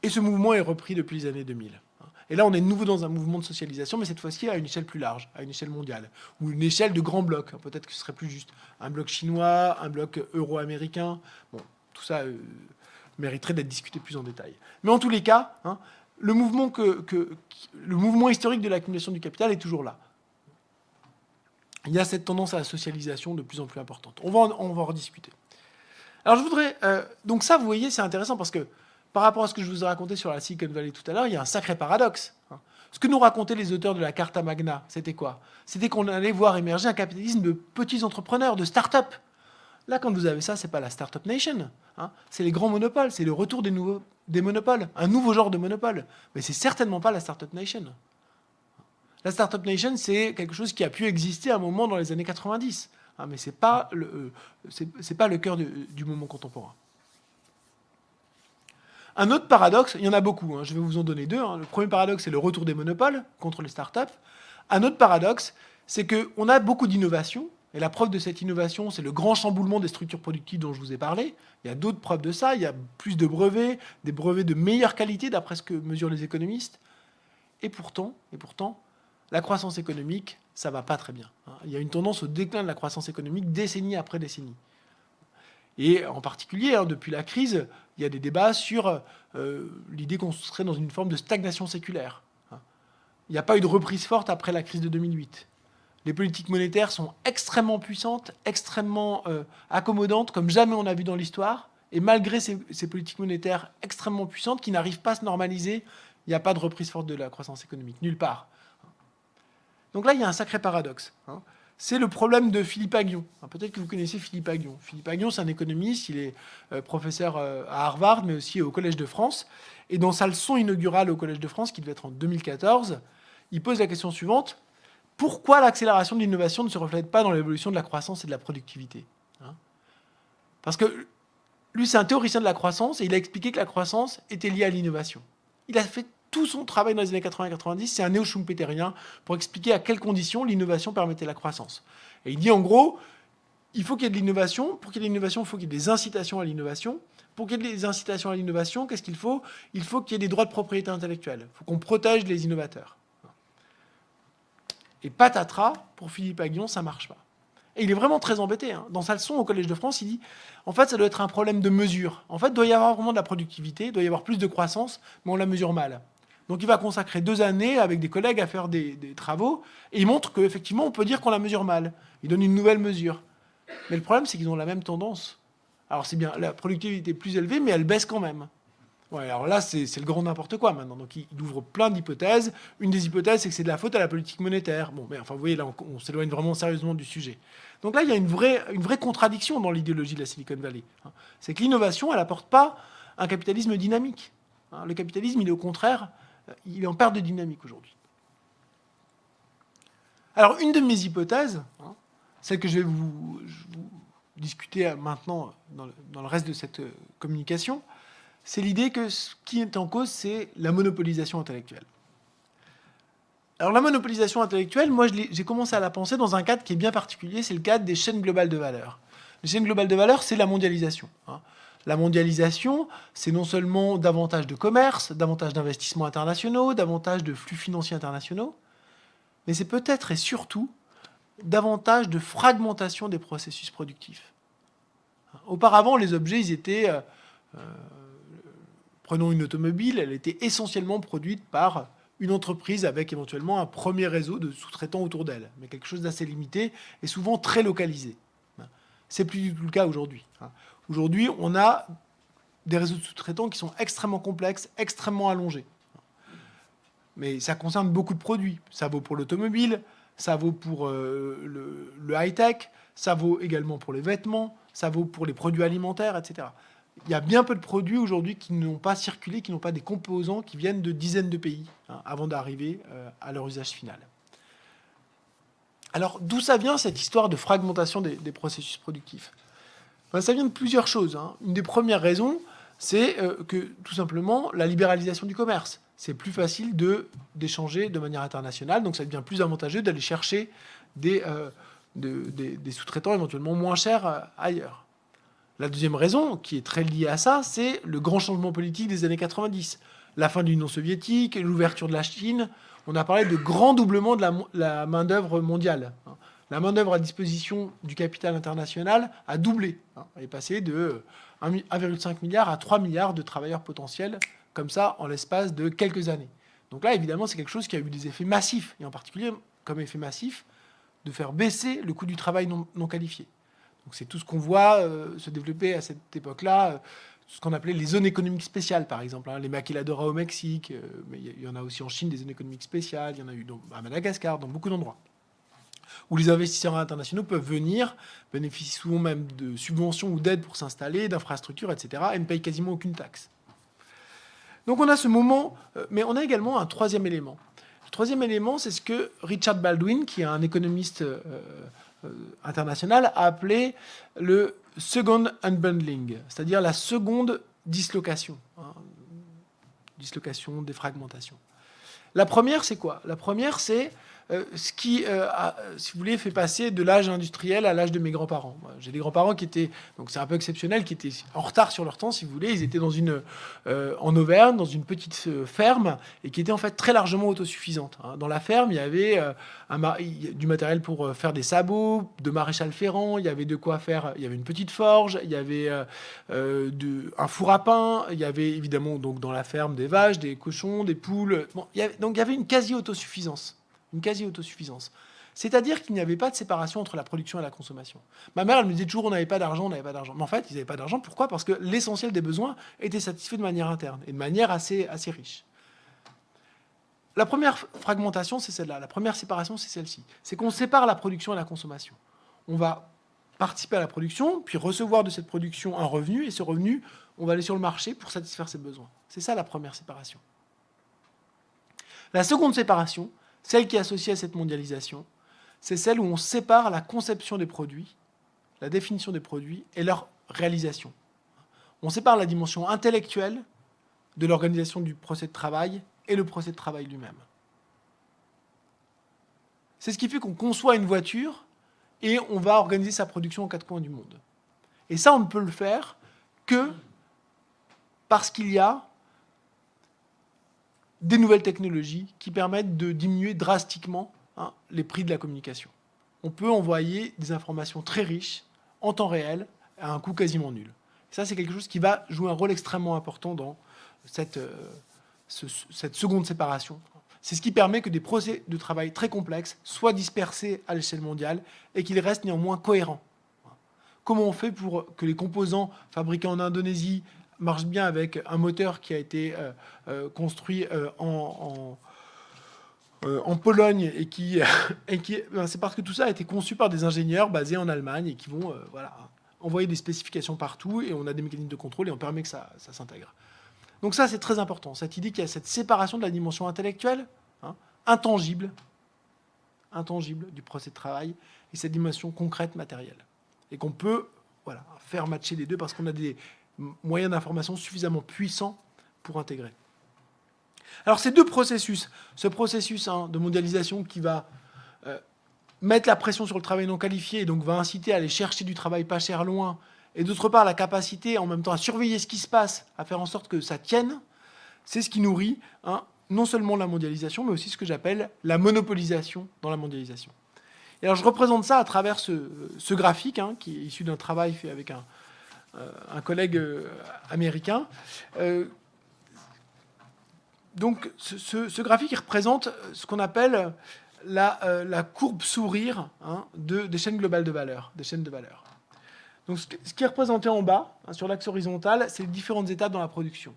et ce mouvement est repris depuis les années 2000. Et là, on est de nouveau dans un mouvement de socialisation, mais cette fois-ci à une échelle plus large, à une échelle mondiale, ou une échelle de grands blocs. Peut-être que ce serait plus juste un bloc chinois, un bloc euro-américain. Bon, tout ça mériterait d'être discuté plus en détail. Mais en tous les cas, le mouvement historique de l'accumulation du capital est toujours là. Il y a cette tendance à la socialisation de plus en plus importante. On va en rediscuter. Alors je voudrais... donc ça, vous voyez, c'est intéressant parce que par rapport à ce que je vous ai raconté sur la Silicon Valley tout à l'heure, il y a un sacré paradoxe. Ce que nous racontaient les auteurs de la Carta Magna, c'était quoi ? C'était qu'on allait voir émerger un capitalisme de petits entrepreneurs, de start-up. Là, quand vous avez ça, c'est pas la Startup Nation. C'est les grands monopoles, c'est le retour des monopoles, un nouveau genre de monopole. Mais c'est certainement pas la Startup Nation. La Startup Nation, c'est quelque chose qui a pu exister à un moment dans les années 90. Mais c'est pas le cœur du moment contemporain. Un autre paradoxe, il y en a beaucoup, je vais vous en donner deux. Le premier paradoxe, c'est le retour des monopoles contre les startups. Un autre paradoxe, c'est qu'on a beaucoup d'innovations. Et la preuve de cette innovation, c'est le grand chamboulement des structures productives dont je vous ai parlé. Il y a d'autres preuves de ça. Il y a plus de brevets, des brevets de meilleure qualité, d'après ce que mesurent les économistes. Et pourtant, la croissance économique, ça ne va pas très bien. Il y a une tendance au déclin de la croissance économique décennie après décennie. Et en particulier, depuis la crise, il y a des débats sur l'idée qu'on serait dans une forme de stagnation séculaire. Il n'y a pas eu de reprise forte après la crise de 2008. Les politiques monétaires sont extrêmement puissantes, extrêmement accommodantes, comme jamais on a vu dans l'histoire. Et malgré ces politiques monétaires extrêmement puissantes qui n'arrivent pas à se normaliser, il n'y a pas de reprise forte de la croissance économique, nulle part. Donc là, il y a un sacré paradoxe. C'est le problème de Philippe Aghion. Peut-être que vous connaissez Philippe Aghion. Philippe Aghion, c'est un économiste, il est professeur à Harvard, mais aussi au Collège de France. Et dans sa leçon inaugurale au Collège de France, qui devait être en 2014, il pose la question suivante. Pourquoi l'accélération de l'innovation ne se reflète pas dans l'évolution de la croissance et de la productivité ? Parce que lui, c'est un théoricien de la croissance et il a expliqué que la croissance était liée à l'innovation. Il a fait tout son travail dans les années 80-90, c'est un néo-schumpeterien pour expliquer à quelles conditions l'innovation permettait la croissance. Et il dit en gros, il faut qu'il y ait de l'innovation. Pour qu'il y ait de l'innovation, il faut qu'il y ait des incitations à l'innovation. Pour qu'il y ait des incitations à l'innovation, qu'est-ce qu'il faut ? Il faut qu'il y ait des droits de propriété intellectuelle. Il faut qu'on protège les innovateurs. Et patatras, pour Philippe Aghion, ça ne marche pas. Et il est vraiment très embêté. Dans sa leçon au Collège de France, il dit en fait, ça doit être un problème de mesure. En fait, il doit y avoir vraiment de la productivité, il doit y avoir plus de croissance, mais on la mesure mal. Donc il va consacrer 2 années avec des collègues à faire des travaux, et il montre qu'effectivement, on peut dire qu'on la mesure mal. Il donne une nouvelle mesure. Mais le problème, c'est qu'ils ont la même tendance. Alors c'est bien, la productivité est plus élevée, mais elle baisse quand même. Ouais, alors là, c'est le grand n'importe quoi maintenant. Donc il ouvre plein d'hypothèses. Une des hypothèses, c'est que c'est de la faute à la politique monétaire. Bon, mais enfin, vous voyez, là, on s'éloigne vraiment sérieusement du sujet. Donc là, il y a une vraie contradiction dans l'idéologie de la Silicon Valley. C'est que l'innovation, elle n'apporte pas un capitalisme dynamique. Le capitalisme, il est au contraire, il est en perte de dynamique aujourd'hui. Alors, une de mes hypothèses, celle que je vais vous discuter maintenant dans le reste de cette communication, c'est l'idée que ce qui est en cause, c'est la monopolisation intellectuelle. Alors la monopolisation intellectuelle, moi j'ai commencé à la penser dans un cadre qui est bien particulier, c'est le cadre des chaînes globales de valeur. Les chaînes globales de valeur, c'est la mondialisation. La mondialisation, c'est non seulement davantage de commerce, davantage d'investissements internationaux, davantage de flux financiers internationaux, mais c'est peut-être et surtout davantage de fragmentation des processus productifs. Auparavant, les objets, ils étaient... prenons une automobile, elle était essentiellement produite par une entreprise avec éventuellement un premier réseau de sous-traitants autour d'elle, mais quelque chose d'assez limité et souvent très localisé. C'est plus du tout le cas aujourd'hui. Aujourd'hui, on a des réseaux de sous-traitants qui sont extrêmement complexes, extrêmement allongés. Mais ça concerne beaucoup de produits. Ça vaut pour l'automobile, ça vaut pour le high-tech, ça vaut également pour les vêtements, ça vaut pour les produits alimentaires, etc. Il y a bien peu de produits aujourd'hui qui n'ont pas circulé, qui n'ont pas des composants qui viennent de dizaines de pays avant d'arriver à leur usage final. Alors, d'où ça vient cette histoire de fragmentation des processus productifs ? Ça vient de plusieurs choses. Une des premières raisons, c'est que, tout simplement, la libéralisation du commerce. C'est plus facile d'échanger de manière internationale, donc ça devient plus avantageux d'aller chercher des sous-traitants éventuellement moins chers ailleurs. La deuxième raison, qui est très liée à ça, c'est le grand changement politique des années 90. La fin de l'Union soviétique, l'ouverture de la Chine. On a parlé de grand doublement de la main-d'œuvre mondiale. La main-d'œuvre à disposition du capital international a doublé. Elle est passée de 1,5 milliard à 3 milliards de travailleurs potentiels, comme ça, en l'espace de quelques années. Donc là, évidemment, c'est quelque chose qui a eu des effets massifs, et en particulier, comme effet massif, de faire baisser le coût du travail non qualifié. Donc c'est tout ce qu'on voit se développer à cette époque-là, ce qu'on appelait les zones économiques spéciales, par exemple. Les maquiladoras au Mexique, mais il y en a aussi en Chine des zones économiques spéciales, il y en a eu à Madagascar, dans beaucoup d'endroits, où les investisseurs internationaux peuvent venir, bénéficient souvent même de subventions ou d'aides pour s'installer, d'infrastructures, etc., et ne payent quasiment aucune taxe. Donc on a ce moment, mais on a également un troisième élément. Le troisième élément, c'est ce que Richard Baldwin, qui est un économiste international, a appelé le second unbundling, c'est-à-dire la seconde dislocation, dislocation, défragmentation. La première, c'est quoi ? La première, c'est ce qui, si vous voulez, fait passer de l'âge industriel à l'âge de mes grands-parents. J'ai des grands-parents qui étaient, donc c'est un peu exceptionnel, qui étaient en retard sur leur temps, si vous voulez. Ils étaient en Auvergne, dans une petite ferme, et qui étaient en fait très largement autosuffisantes. Dans la ferme, il y avait du matériel pour faire des sabots, de maréchal ferrant, il y avait de quoi faire, il y avait une petite forge, il y avait un four à pain, il y avait évidemment donc dans la ferme des vaches, des cochons, des poules. Bon, donc il y avait une quasi-autosuffisance. Une quasi-autosuffisance. C'est-à-dire qu'il n'y avait pas de séparation entre la production et la consommation. Ma mère, elle me disait toujours on n'avait pas d'argent, on n'avait pas d'argent. Mais en fait, ils n'avaient pas d'argent. Pourquoi ? Parce que l'essentiel des besoins était satisfait de manière interne et de manière assez riche. La première fragmentation, c'est celle-là. La première séparation, c'est celle-ci. C'est qu'on sépare la production et la consommation. On va participer à la production, puis recevoir de cette production un revenu, et ce revenu, on va aller sur le marché pour satisfaire ses besoins. C'est ça la première séparation. La seconde séparation, celle qui est associée à cette mondialisation, c'est celle où on sépare la conception des produits, la définition des produits et leur réalisation. On sépare la dimension intellectuelle de l'organisation du procès de travail et le procès de travail lui-même. C'est ce qui fait qu'on conçoit une voiture et on va organiser sa production aux quatre coins du monde. Et ça, on ne peut le faire que parce qu'il y a des nouvelles technologies qui permettent de diminuer drastiquement les prix de la communication. On peut envoyer des informations très riches, en temps réel, à un coût quasiment nul. Et ça, c'est quelque chose qui va jouer un rôle extrêmement important dans cette seconde séparation. C'est ce qui permet que des procès de travail très complexes soient dispersés à l'échelle mondiale et qu'ils restent néanmoins cohérents. Comment on fait pour que les composants fabriqués en Indonésie marche bien avec un moteur qui a été construit en Pologne et c'est parce que tout ça a été conçu par des ingénieurs basés en Allemagne et qui vont envoyer des spécifications partout et on a des mécanismes de contrôle et on permet que ça s'intègre. Donc ça, c'est très important, cette idée qu'il y a cette séparation de la dimension intellectuelle, intangible du procès de travail et cette dimension concrète, matérielle. Et qu'on peut faire matcher les deux parce qu'on a des moyens d'information suffisamment puissants pour intégrer. Alors ces deux processus, ce processus de mondialisation qui va mettre la pression sur le travail non qualifié, et donc va inciter à aller chercher du travail pas cher loin, et d'autre part la capacité en même temps à surveiller ce qui se passe, à faire en sorte que ça tienne, c'est ce qui nourrit non seulement la mondialisation, mais aussi ce que j'appelle la monopolisation dans la mondialisation. Et alors je représente ça à travers ce graphique, qui est issu d'un travail fait avec un collègue américain. Donc ce graphique il représente ce qu'on appelle la courbe sourire des chaînes globales de valeur, des chaînes de valeur. Donc ce qui est représenté en bas, sur l'axe horizontal, c'est les différentes étapes dans la production.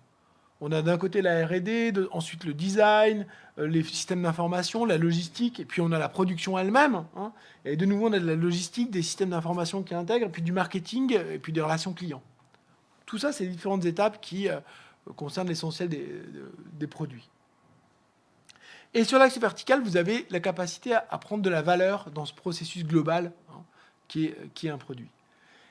On a d'un côté la R&D, ensuite le design, les systèmes d'information, la logistique, et puis on a la production elle-même. Et de nouveau, on a de la logistique, des systèmes d'information qui intègrent, puis du marketing, et puis des relations clients. Tout ça, c'est les différentes étapes qui concernent l'essentiel des produits. Et sur l'axe vertical, vous avez la capacité à prendre de la valeur dans ce processus global qui est un produit.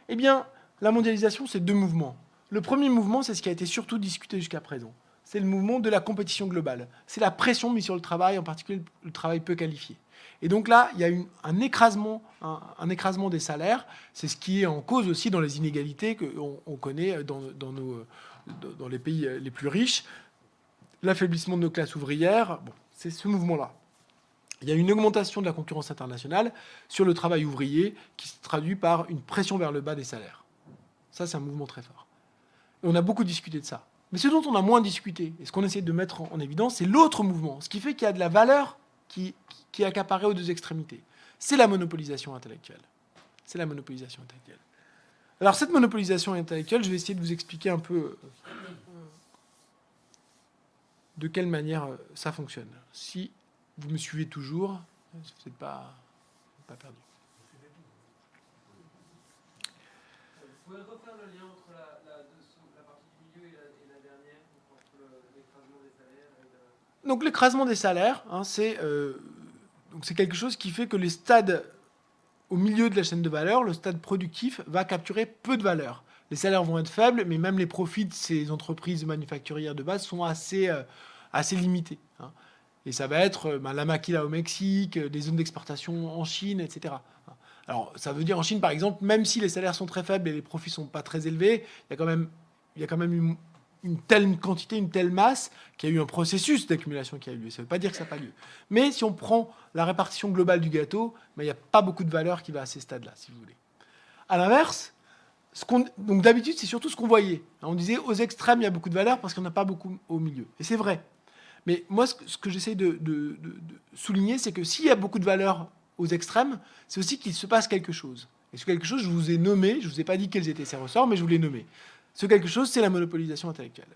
Eh bien, la mondialisation, c'est deux mouvements. Le premier mouvement, c'est ce qui a été surtout discuté jusqu'à présent. C'est le mouvement de la compétition globale. C'est la pression mise sur le travail, en particulier le travail peu qualifié. Et donc là, il y a un écrasement des salaires. C'est ce qui est en cause aussi dans les inégalités qu'on connaît dans les pays les plus riches. L'affaiblissement de nos classes ouvrières, c'est ce mouvement-là. Il y a une augmentation de la concurrence internationale sur le travail ouvrier qui se traduit par une pression vers le bas des salaires. Ça, c'est un mouvement très fort. Et on a beaucoup discuté de ça. Mais ce dont on a moins discuté, et ce qu'on essaie de mettre en évidence, c'est l'autre mouvement. Ce qui fait qu'il y a de la valeur qui est accaparée aux deux extrémités. C'est la monopolisation intellectuelle. C'est la monopolisation intellectuelle. Alors cette monopolisation intellectuelle, je vais essayer de vous expliquer un peu de quelle manière ça fonctionne. Si vous me suivez toujours, vous n'êtes pas perdu. Vous pouvez refaire le lien entre la partie du milieu et la dernière, entre l'écrasement des salaires Donc l'écrasement des salaires, c'est quelque chose qui fait que les stades au milieu de la chaîne de valeur, le stade productif, va capturer peu de valeur. Les salaires vont être faibles, mais même les profits de ces entreprises manufacturières de base sont assez limités. Et ça va être la maquila au Mexique, des zones d'exportation en Chine, etc. Alors, ça veut dire en Chine, par exemple, même si les salaires sont très faibles et les profits ne sont pas très élevés, il y a quand même une telle quantité, une telle masse, qu'il y a eu un processus d'accumulation qui a eu lieu. Ça ne veut pas dire que ça n'a pas lieu. Mais si on prend la répartition globale du gâteau, il n'y a pas beaucoup de valeur qui va à ces stades-là, si vous voulez. À l'inverse, donc d'habitude, c'est surtout ce qu'on voyait. On disait, aux extrêmes, il y a beaucoup de valeur parce qu'il n'y en a pas beaucoup au milieu. Et c'est vrai. Mais moi, ce que j'essaie de souligner, c'est que s'il y a beaucoup de valeur aux extrêmes, c'est aussi qu'il se passe quelque chose. Et ce quelque chose, je vous ai nommé, je ne vous ai pas dit quels étaient ces ressorts, mais je vous l'ai nommé. Ce quelque chose, c'est la monopolisation intellectuelle.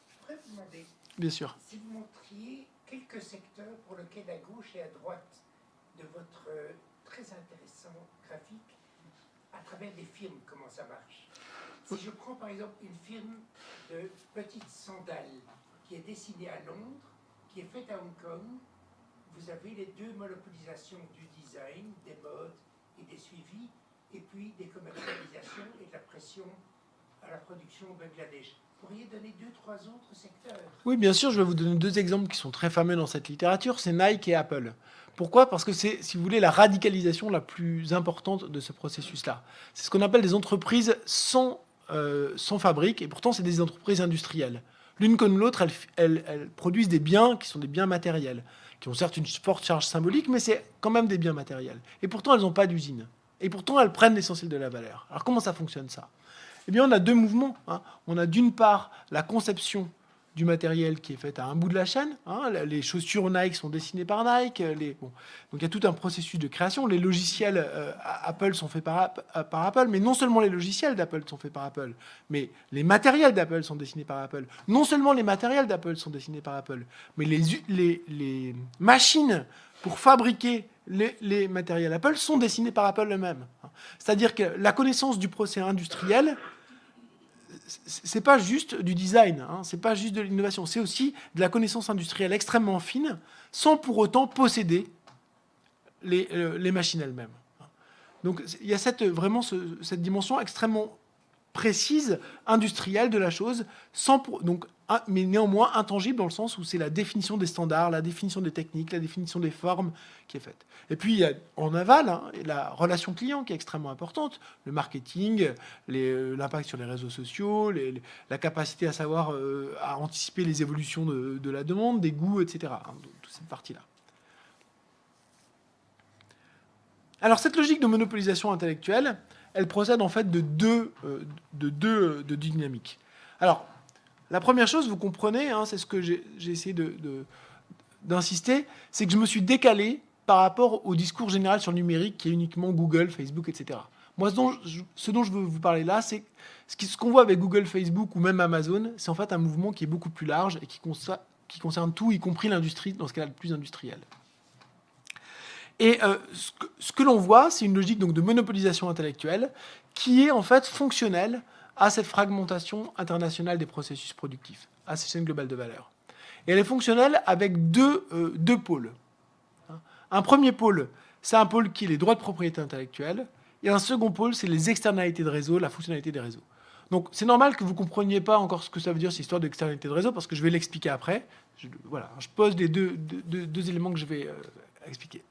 Je pourrais vous demander, bien sûr, si vous montriez quelques secteurs pour lesquels à gauche et à droite de votre très intéressant graphique, à travers des firmes, comment ça marche. Si je prends par exemple une firme de petites sandales qui est dessinée à Londres, qui est faite à Hong Kong, vous avez les deux monopolisations du design, des modes et des suivis, et puis des commercialisations et de la pression à la production au Bangladesh. Vous pourriez donner 2-3 autres secteurs? Oui, bien sûr, je vais vous donner deux exemples qui sont très fameux dans cette littérature, c'est Nike et Apple. Pourquoi? Parce que c'est, si vous voulez, la radicalisation la plus importante de ce processus-là. C'est ce qu'on appelle des entreprises sans fabrique, et pourtant c'est des entreprises industrielles. L'une comme l'autre, elles produisent des biens qui sont des biens matériels, qui ont certes une forte charge symbolique, mais c'est quand même des biens matériels. Et pourtant, elles n'ont pas d'usine. Et pourtant, elles prennent l'essentiel de la valeur. Alors comment ça fonctionne, ça? Eh bien, on a deux mouvements. On a d'une part la conception du matériel qui est faite à un bout de la chaîne. Les chaussures Nike sont dessinées par Nike. Donc il y a tout un processus de création. Les logiciels Apple sont faits par Apple, mais non seulement les logiciels d'Apple sont faits par Apple, mais les matériels d'Apple sont dessinés par Apple. Non seulement les matériels d'Apple sont dessinés par Apple, mais les machines pour fabriquer les matériels Apple sont dessinées par Apple eux-mêmes. C'est-à-dire que la connaissance du procès industriel, c'est pas juste du design, c'est pas juste de l'innovation, c'est aussi de la connaissance industrielle extrêmement fine, sans pour autant posséder les machines elles-mêmes. Donc il y a vraiment cette dimension extrêmement précise, industrielle de la chose, mais néanmoins intangible dans le sens où c'est la définition des standards, la définition des techniques, la définition des formes qui est faite. Et puis, il y a en aval la relation client qui est extrêmement importante, le marketing, l'impact sur les réseaux sociaux, la capacité à savoir, à anticiper les évolutions de la demande, des goûts, etc. Toute cette partie-là. Alors, cette logique de monopolisation intellectuelle, elle procède en fait de deux dynamiques. Alors, la première chose, vous comprenez, c'est ce que j'ai essayé d'insister, c'est que je me suis décalé par rapport au discours général sur le numérique qui est uniquement Google, Facebook, etc. Moi, ce dont je veux vous parler là, c'est ce qu'on voit avec Google, Facebook ou même Amazon, c'est en fait un mouvement qui est beaucoup plus large et qui concerne tout, y compris l'industrie, dans ce cas-là le plus industriel. Et ce que l'on voit, c'est une logique donc, de monopolisation intellectuelle qui est en fait fonctionnelle à cette fragmentation internationale des processus productifs, à ces chaînes globales de valeur. Et elle est fonctionnelle avec deux pôles. Un premier pôle, c'est un pôle qui est les droits de propriété intellectuelle, et un second pôle, c'est les externalités de réseau, la fonctionnalité des réseaux. Donc c'est normal que vous ne compreniez pas encore ce que ça veut dire, cette histoire d'externalité de réseau, parce que je vais l'expliquer après. Je pose les deux éléments que je vais expliquer.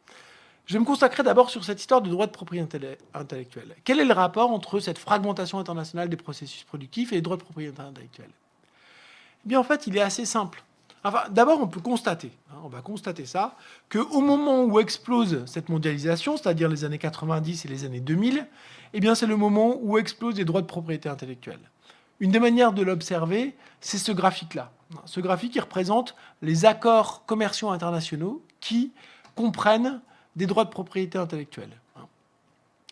Je vais me consacrer d'abord sur cette histoire de droit de propriété intellectuelle. Quel est le rapport entre cette fragmentation internationale des processus productifs et les droits de propriété intellectuelle? Eh bien, en fait, il est assez simple. Enfin, d'abord, on peut constater, on va constater ça, qu'au moment où explose cette mondialisation, c'est-à-dire les années 90 et les années 2000, eh bien, c'est le moment où explosent les droits de propriété intellectuelle. Une des manières de l'observer, c'est ce graphique-là. Ce graphique qui représente les accords commerciaux internationaux qui comprennent des droits de propriété intellectuelle.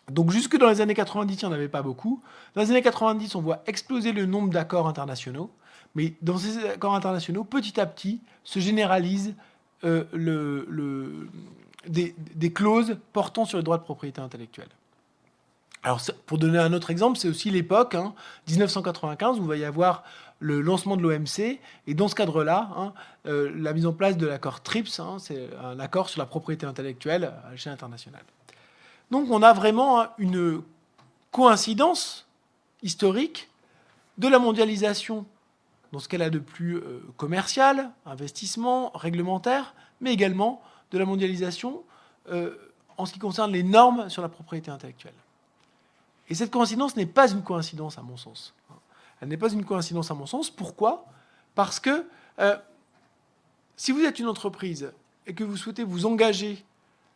Donc jusque dans les années 90, il n'y en avait pas beaucoup. Dans les années 90, on voit exploser le nombre d'accords internationaux. Mais dans ces accords internationaux, petit à petit, se généralisent des clauses portant sur les droits de propriété intellectuelle. Alors, pour donner un autre exemple, c'est aussi l'époque, 1995, où il va y avoir le lancement de l'OMC. Et dans ce cadre-là, la mise en place de l'accord TRIPS, c'est un accord sur la propriété intellectuelle à l'échelle internationale. Donc, on a vraiment une coïncidence historique de la mondialisation dans ce qu'elle a de plus commercial, investissement, réglementaire, mais également de la mondialisation en ce qui concerne les normes sur la propriété intellectuelle. Et cette coïncidence n'est pas une coïncidence à mon sens. Elle n'est pas une coïncidence à mon sens. Pourquoi ? Parce que si vous êtes une entreprise et que vous souhaitez vous engager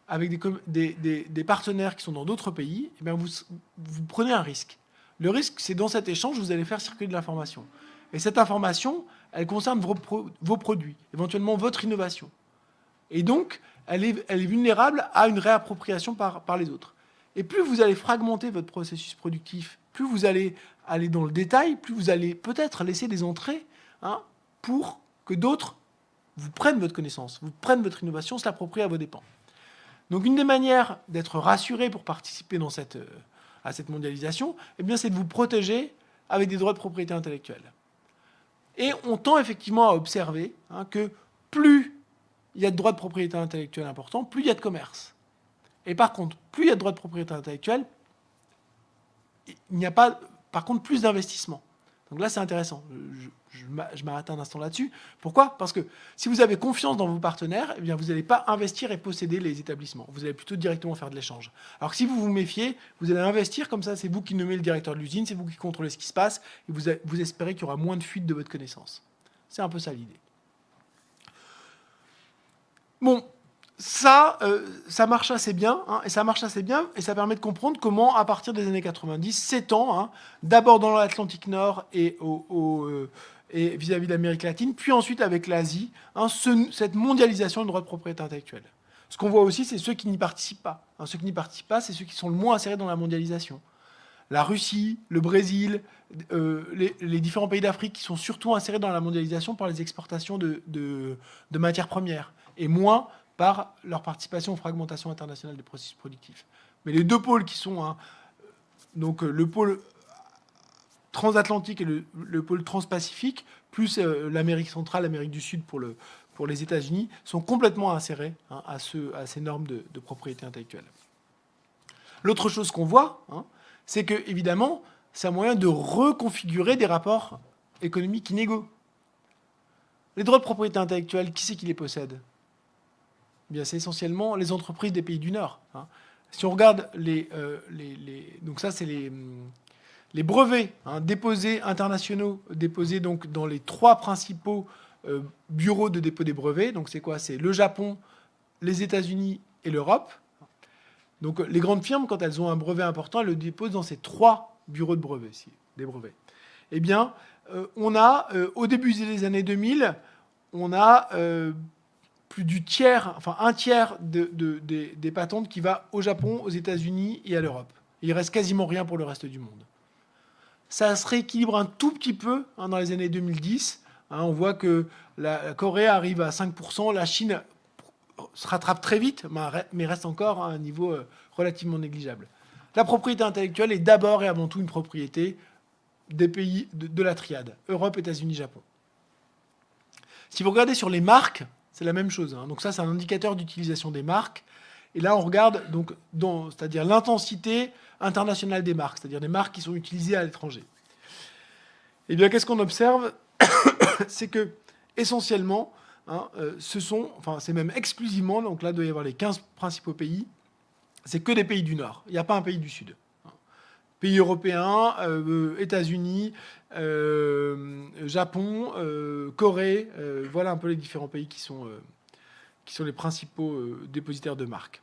avec des partenaires qui sont dans d'autres pays, eh bien vous prenez un risque. Le risque, c'est dans cet échange, vous allez faire circuler de l'information. Et cette information, elle concerne vos produits, éventuellement votre innovation. Et donc, elle est vulnérable à une réappropriation par les autres. Et plus vous allez fragmenter votre processus productif, plus vous allez aller dans le détail, plus vous allez peut-être laisser des entrées pour que d'autres vous prennent votre connaissance, vous prennent votre innovation, se l'approprient à vos dépens. Donc une des manières d'être rassuré pour participer à cette mondialisation, eh bien, c'est de vous protéger avec des droits de propriété intellectuelle. Et on tend effectivement à observer que plus il y a de droits de propriété intellectuelle importants, plus il y a de commerce. Et par contre, plus il y a de droits de propriété intellectuelle, il n'y a pas, par contre, plus d'investissement. Donc là, c'est intéressant. Je m'arrête un instant là-dessus. Pourquoi ? Parce que si vous avez confiance dans vos partenaires, eh bien, vous n'allez pas investir et posséder les établissements. Vous allez plutôt directement faire de l'échange. Alors que si vous vous méfiez, vous allez investir comme ça, c'est vous qui nommez le directeur de l'usine, c'est vous qui contrôlez ce qui se passe, et vous espérez qu'il y aura moins de fuite de votre connaissance. C'est un peu ça l'idée. Bon, ça marche assez bien, et ça marche assez bien, et ça permet de comprendre comment, à partir des années 90, s'étend, d'abord dans l'Atlantique Nord et vis-à-vis de l'Amérique latine, puis ensuite avec l'Asie, cette mondialisation du droit de propriété intellectuelle. Ce qu'on voit aussi, c'est ceux qui n'y participent pas. Ceux qui n'y participent pas, c'est ceux qui sont le moins insérés dans la mondialisation. La Russie, le Brésil, les différents pays d'Afrique qui sont surtout insérés dans la mondialisation par les exportations de matières premières, et moins par leur participation aux fragmentations internationales des processus productifs. Mais les deux pôles qui sont, donc le pôle transatlantique et le pôle transpacifique, plus l'Amérique centrale, l'Amérique du Sud pour les États-Unis, sont complètement insérés à ces normes de propriété intellectuelle. L'autre chose qu'on voit, c'est que, évidemment, c'est un moyen de reconfigurer des rapports économiques inégaux. Les droits de propriété intellectuelle, qui c'est qui les possède ? Eh bien, c'est essentiellement les entreprises des pays du Nord. Hein. Si on regarde donc ça, c'est les brevets déposés internationaux, déposés donc dans les 3 principaux bureaux de dépôt des brevets. Donc c'est quoi ? C'est le Japon, les États-Unis et l'Europe. Donc les grandes firmes, quand elles ont un brevet important, elles le déposent dans ces 3 bureaux de brevets, des brevets. Eh bien, on a, au début des années 2000, on a plus du tiers, enfin un tiers des patentes qui va au Japon, aux États-Unis et à l'Europe. Il reste quasiment rien pour le reste du monde. Ça se rééquilibre un tout petit peu dans les années 2010. On voit que la Corée arrive à 5%, la Chine se rattrape très vite, mais reste encore à un niveau relativement négligeable. La propriété intellectuelle est d'abord et avant tout une propriété des pays de la triade, Europe, États-Unis, Japon. Si vous regardez sur les marques, c'est la même chose. Donc ça, c'est un indicateur d'utilisation des marques. Et là, on regarde donc c'est-à-dire l'intensité internationale des marques, c'est-à-dire des marques qui sont utilisées à l'étranger. Eh bien, qu'est-ce qu'on observe ? C'est que, essentiellement, c'est même exclusivement, donc là, il doit y avoir les 15 principaux pays, c'est que des pays du Nord. Il n'y a pas un pays du Sud. Pays européens, États-Unis, Japon, Corée, voilà un peu les différents pays qui sont les principaux dépositaires de marques.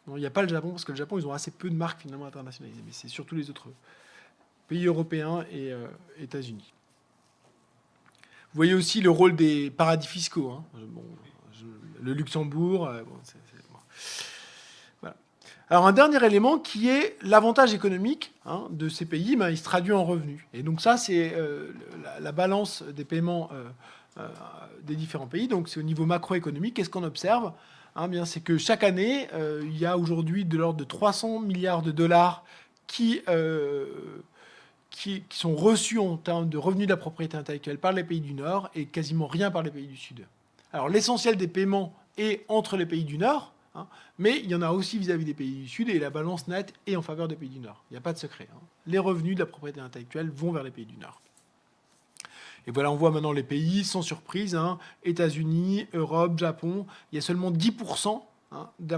Bon, il n'y a pas le Japon, parce que le Japon, ils ont assez peu de marques finalement internationalisées, mais c'est surtout les autres pays européens et États-Unis. Vous voyez aussi le rôle des paradis fiscaux. Le Luxembourg. Voilà. Alors un dernier élément qui est l'avantage économique de ces pays, il se traduit en revenus. Et donc ça, c'est la balance des paiements des différents pays. Donc c'est au niveau macroéconomique. Qu'est-ce qu'on observe ? Bien, c'est que chaque année, il y a aujourd'hui de l'ordre de 300 milliards de dollars qui sont reçus en termes de revenus de la propriété intellectuelle par les pays du Nord et quasiment rien par les pays du Sud. Alors l'essentiel des paiements est entre les pays du Nord, mais il y en a aussi vis-à-vis des pays du Sud et la balance nette est en faveur des pays du Nord. Il n'y a pas de secret. Les revenus de la propriété intellectuelle vont vers les pays du Nord. Et voilà, on voit maintenant les pays, sans surprise, États-Unis, Europe, Japon, il y a seulement 10% des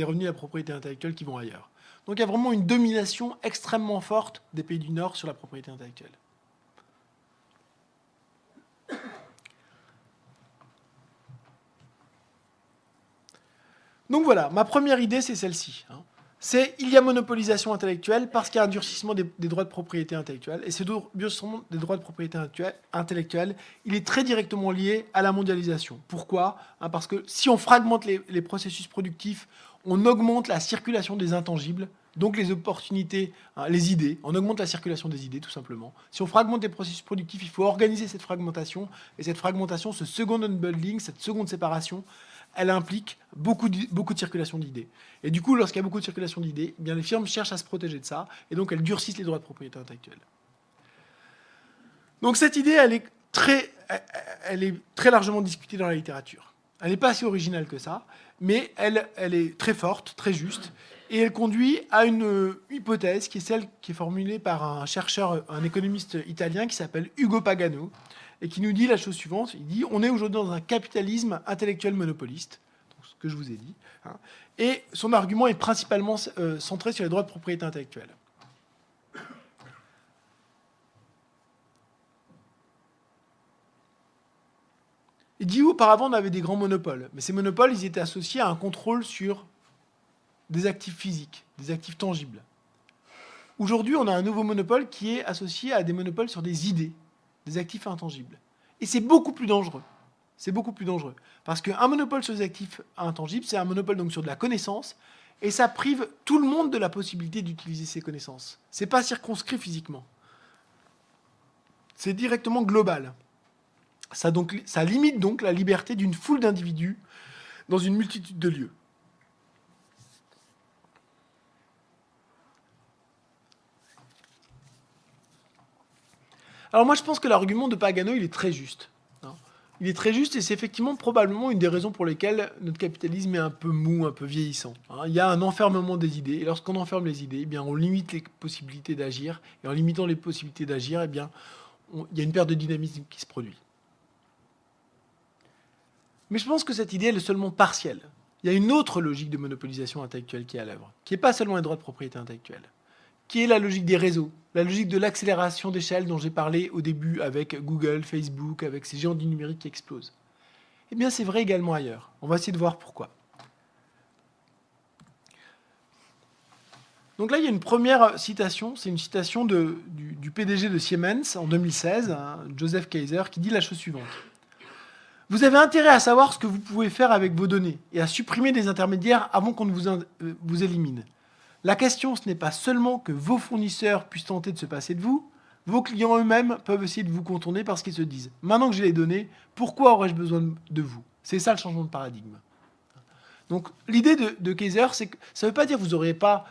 revenus de la propriété intellectuelle qui vont ailleurs. Donc il y a vraiment une domination extrêmement forte des pays du Nord sur la propriété intellectuelle. Donc voilà, ma première idée, c'est celle-ci. C'est il y a monopolisation intellectuelle parce qu'il y a un durcissement des droits de propriété intellectuelle. Et ce durcissement des droits de propriété intellectuelle, il est très directement lié à la mondialisation. Pourquoi ? Parce que si on fragmente les processus productifs, on augmente la circulation des intangibles, donc les opportunités, les idées. On augmente la circulation des idées, tout simplement. Si on fragmente les processus productifs, il faut organiser cette fragmentation. Et cette fragmentation, ce second unbundling, cette seconde séparation, elle implique beaucoup de circulation d'idées. Et du coup, lorsqu'il y a beaucoup de circulation d'idées, eh bien les firmes cherchent à se protéger de ça, et donc elles durcissent les droits de propriété intellectuelle. Donc cette idée, elle est très largement discutée dans la littérature. Elle n'est pas si originale que ça, mais elle est très forte, très juste, et elle conduit à une hypothèse qui est celle qui est formulée par un chercheur, un économiste italien qui s'appelle Ugo Pagano, et qui nous dit la chose suivante. Il dit « On est aujourd'hui dans un capitalisme intellectuel monopoliste », ce que je vous ai dit, et son argument est principalement centré sur les droits de propriété intellectuelle. Il dit auparavant on avait des grands monopoles, mais ces monopoles ils étaient associés à un contrôle sur des actifs physiques, des actifs tangibles. Aujourd'hui on a un nouveau monopole qui est associé à des monopoles sur des idées, des actifs intangibles. Et c'est beaucoup plus dangereux. C'est beaucoup plus dangereux. Parce qu'un monopole sur des actifs intangibles, c'est un monopole donc sur de la connaissance, et ça prive tout le monde de la possibilité d'utiliser ces connaissances. C'est pas circonscrit physiquement. C'est directement global. Ça limite donc la liberté d'une foule d'individus dans une multitude de lieux. Alors moi je pense que l'argument de Pagano il est très juste. il est très juste et c'est effectivement probablement une des raisons pour lesquelles notre capitalisme est un peu mou, un peu vieillissant. Il y a un enfermement des idées et lorsqu'on enferme les idées, eh bien, on limite les possibilités d'agir et en limitant les possibilités d'agir, eh bien, il y a une perte de dynamisme qui se produit. Mais je pense que cette idée elle est seulement partielle. Il y a une autre logique de monopolisation intellectuelle qui est à l'œuvre, qui n'est pas seulement les droits de propriété intellectuelle, qui est la logique des réseaux, la logique de l'accélération d'échelle dont j'ai parlé au début avec Google, Facebook, avec ces géants du numérique qui explosent. Eh bien, c'est vrai également ailleurs. On va essayer de voir pourquoi. Donc là, il y a une première citation, c'est une citation du PDG de Siemens en 2016, Joseph Kaiser, qui dit la chose suivante. Vous avez intérêt à savoir ce que vous pouvez faire avec vos données et à supprimer des intermédiaires avant qu'on ne vous élimine. La question, ce n'est pas seulement que vos fournisseurs puissent tenter de se passer de vous, vos clients eux-mêmes peuvent essayer de vous contourner parce qu'ils se disent « Maintenant que j'ai les données, pourquoi aurais-je besoin de vous ?» C'est ça le changement de paradigme. Donc l'idée de Kaiser, c'est que ça ne veut pas dire que vous n'aurez pas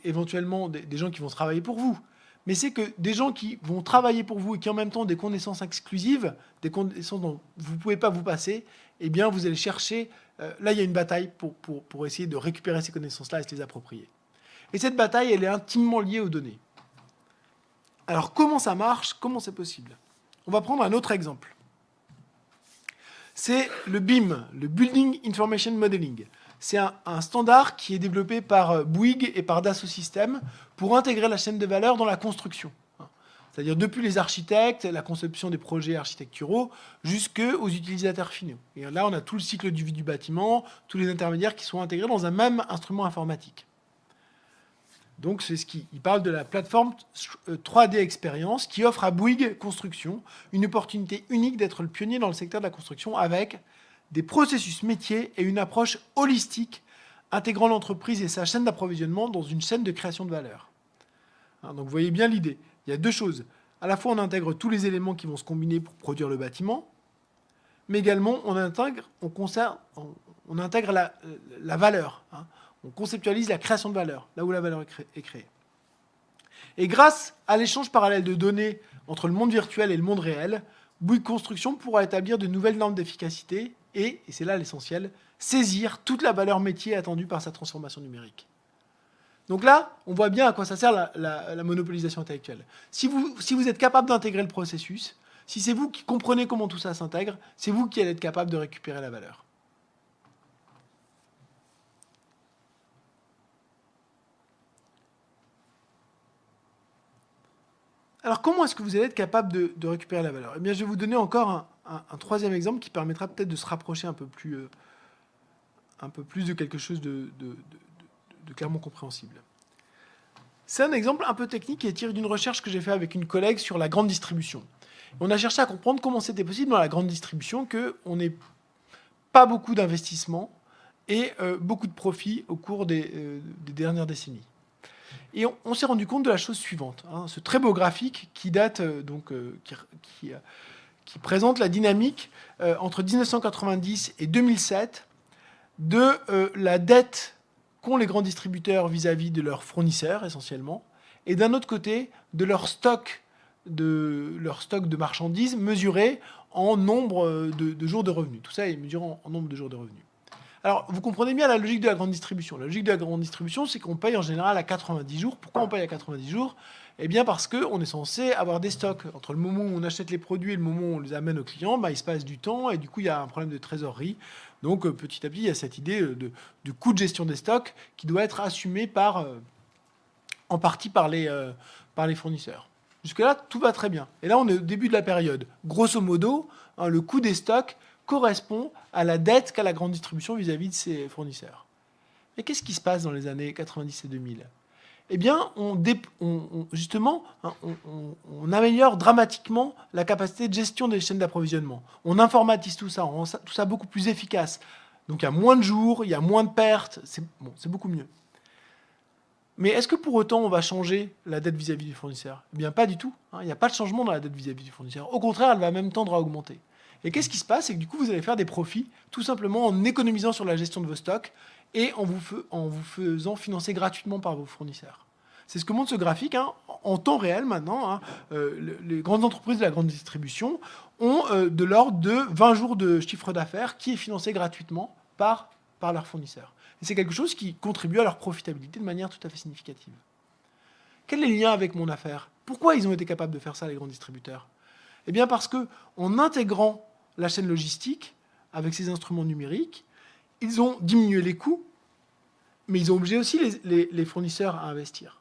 éventuellement des gens qui vont travailler pour vous, mais c'est que des gens qui vont travailler pour vous et qui en même temps ont des connaissances exclusives, des connaissances dont vous ne pouvez pas vous passer, eh bien vous allez chercher, là il y a une bataille pour essayer de récupérer ces connaissances-là et se les approprier. Et cette bataille, elle est intimement liée aux données. Alors, comment ça marche? Comment c'est possible? On va prendre un autre exemple. C'est le BIM, le Building Information Modeling. C'est un standard qui est développé par Bouygues et par Dassault Systèmes pour intégrer la chaîne de valeur dans la construction. C'est-à-dire depuis les architectes, la conception des projets architecturaux, jusqu'aux utilisateurs finaux. Et là, on a tout le cycle de vie du bâtiment, tous les intermédiaires qui sont intégrés dans un même instrument informatique. Donc, c'est il parle de la plateforme 3D Experience qui offre à Bouygues Construction une opportunité unique d'être le pionnier dans le secteur de la construction avec des processus métiers et une approche holistique intégrant l'entreprise et sa chaîne d'approvisionnement dans une chaîne de création de valeur. Donc, vous voyez bien l'idée. Il y a deux choses. À la fois, on intègre tous les éléments qui vont se combiner pour produire le bâtiment, mais également, on intègre la valeur. On conceptualise la création de valeur, là où la valeur est créée. Et grâce à l'échange parallèle de données entre le monde virtuel et le monde réel, Bouygues Construction pourra établir de nouvelles normes d'efficacité et c'est là l'essentiel, saisir toute la valeur métier attendue par sa transformation numérique. Donc là, on voit bien à quoi ça sert la monopolisation intellectuelle. Si vous êtes capable d'intégrer le processus, si c'est vous qui comprenez comment tout ça s'intègre, c'est vous qui allez être capable de récupérer la valeur. Alors, comment est-ce que vous allez être capable de récupérer la valeur? Eh bien, je vais vous donner encore un troisième exemple qui permettra peut-être de se rapprocher un peu plus de quelque chose de clairement compréhensible. C'est un exemple un peu technique qui est tiré d'une recherche que j'ai faite avec une collègue sur la grande distribution. On a cherché à comprendre comment c'était possible dans la grande distribution qu'on n'ait pas beaucoup d'investissements et beaucoup de profits au cours des dernières décennies. Et on s'est rendu compte de la chose suivante. Ce très beau graphique qui date, qui présente la dynamique entre 1990 et 2007 de la dette qu'ont les grands distributeurs vis-à-vis de leurs fournisseurs, essentiellement, et d'un autre côté, de leur stock de marchandises mesuré en nombre de jours de revenus. Tout ça est mesuré en nombre de jours de revenus. Alors, vous comprenez bien la logique de la grande distribution. La logique de la grande distribution, c'est qu'on paye en général à 90 jours. Pourquoi on paye à 90 jours? Eh bien, parce qu'on est censé avoir des stocks. Entre le moment où on achète les produits et le moment où on les amène aux clients, il se passe du temps et du coup, il y a un problème de trésorerie. Donc, petit à petit, il y a cette idée de coût de gestion des stocks qui doit être assumé en partie par les fournisseurs. Jusque-là, tout va très bien. Et là, on est au début de la période. Grosso modo, le coût des stocks correspond à la dette qu'a la grande distribution vis-à-vis de ses fournisseurs. Mais qu'est-ce qui se passe dans les années 90 et 2000? Eh bien, on améliore dramatiquement la capacité de gestion des chaînes d'approvisionnement. On informatise tout ça, on rend tout ça beaucoup plus efficace. Donc il y a moins de jours, il y a moins de pertes, c'est beaucoup mieux. Mais est-ce que pour autant on va changer la dette vis-à-vis du fournisseur? Eh bien pas du tout. Il n'y a pas de changement dans la dette vis-à-vis du fournisseur. Au contraire, elle va même tendre à augmenter. Et qu'est-ce qui se passe? C'est que du coup, vous allez faire des profits, tout simplement en économisant sur la gestion de vos stocks et en vous faisant financer gratuitement par vos fournisseurs. C'est ce que montre ce graphique, hein, en temps réel maintenant. Hein, les grandes entreprises de la grande distribution ont de l'ordre de 20 jours de chiffre d'affaires qui est financé gratuitement par leurs fournisseurs. Et c'est quelque chose qui contribue à leur profitabilité de manière tout à fait significative. Quel est le lien avec mon affaire? Pourquoi ils ont été capables de faire ça, les grands distributeurs? Eh bien parce qu'en intégrant la chaîne logistique avec ces instruments numériques, ils ont diminué les coûts, mais ils ont obligé aussi les fournisseurs à investir.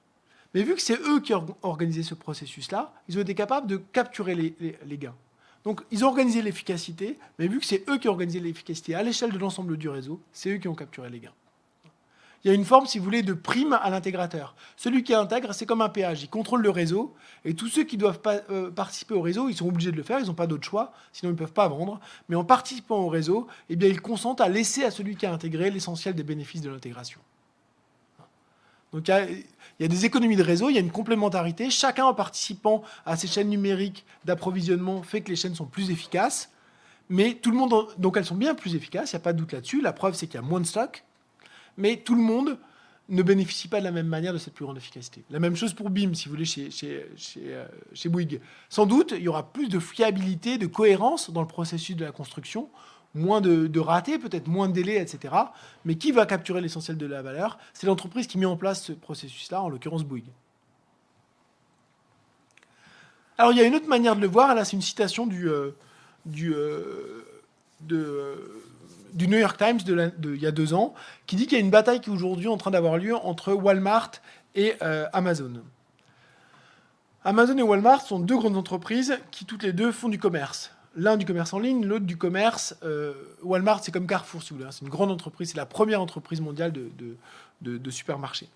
Mais vu que c'est eux qui ont organisé ce processus-là, ils ont été capables de capturer les gains. Donc ils ont organisé l'efficacité, mais vu que c'est eux qui ont organisé l'efficacité à l'échelle de l'ensemble du réseau, c'est eux qui ont capturé les gains. Il y a une forme, si vous voulez, de prime à l'intégrateur. Celui qui intègre, c'est comme un péage. Il contrôle le réseau, et tous ceux qui doivent participer au réseau, ils sont obligés de le faire, ils n'ont pas d'autre choix, sinon ils ne peuvent pas vendre. Mais en participant au réseau, eh bien, ils consentent à laisser à celui qui a intégré l'essentiel des bénéfices de l'intégration. Donc il y a des économies de réseau, il y a une complémentarité. Chacun, en participant à ces chaînes numériques d'approvisionnement, fait que les chaînes sont plus efficaces. Mais tout le monde, donc elles sont bien plus efficaces, il n'y a pas de doute là-dessus. La preuve, c'est qu'il y a moins de stock. Mais tout le monde ne bénéficie pas de la même manière de cette plus grande efficacité. La même chose pour BIM, si vous voulez, chez Bouygues. Sans doute, il y aura plus de fiabilité, de cohérence dans le processus de la construction, moins de ratés, peut-être moins de délais, etc. Mais qui va capturer l'essentiel de la valeur? C'est l'entreprise qui met en place ce processus-là, en l'occurrence Bouygues. Alors, il y a une autre manière de le voir. Là, c'est une citation du New York Times il y a 2 ans, qui dit qu'il y a une bataille qui est aujourd'hui en train d'avoir lieu entre Walmart et Amazon. Amazon et Walmart sont 2 grandes entreprises qui toutes les 2 font du commerce. L'un du commerce en ligne, l'autre du commerce. Walmart, c'est comme Carrefour, si vous voulez. C'est une grande entreprise, c'est la première entreprise mondiale de supermarchés.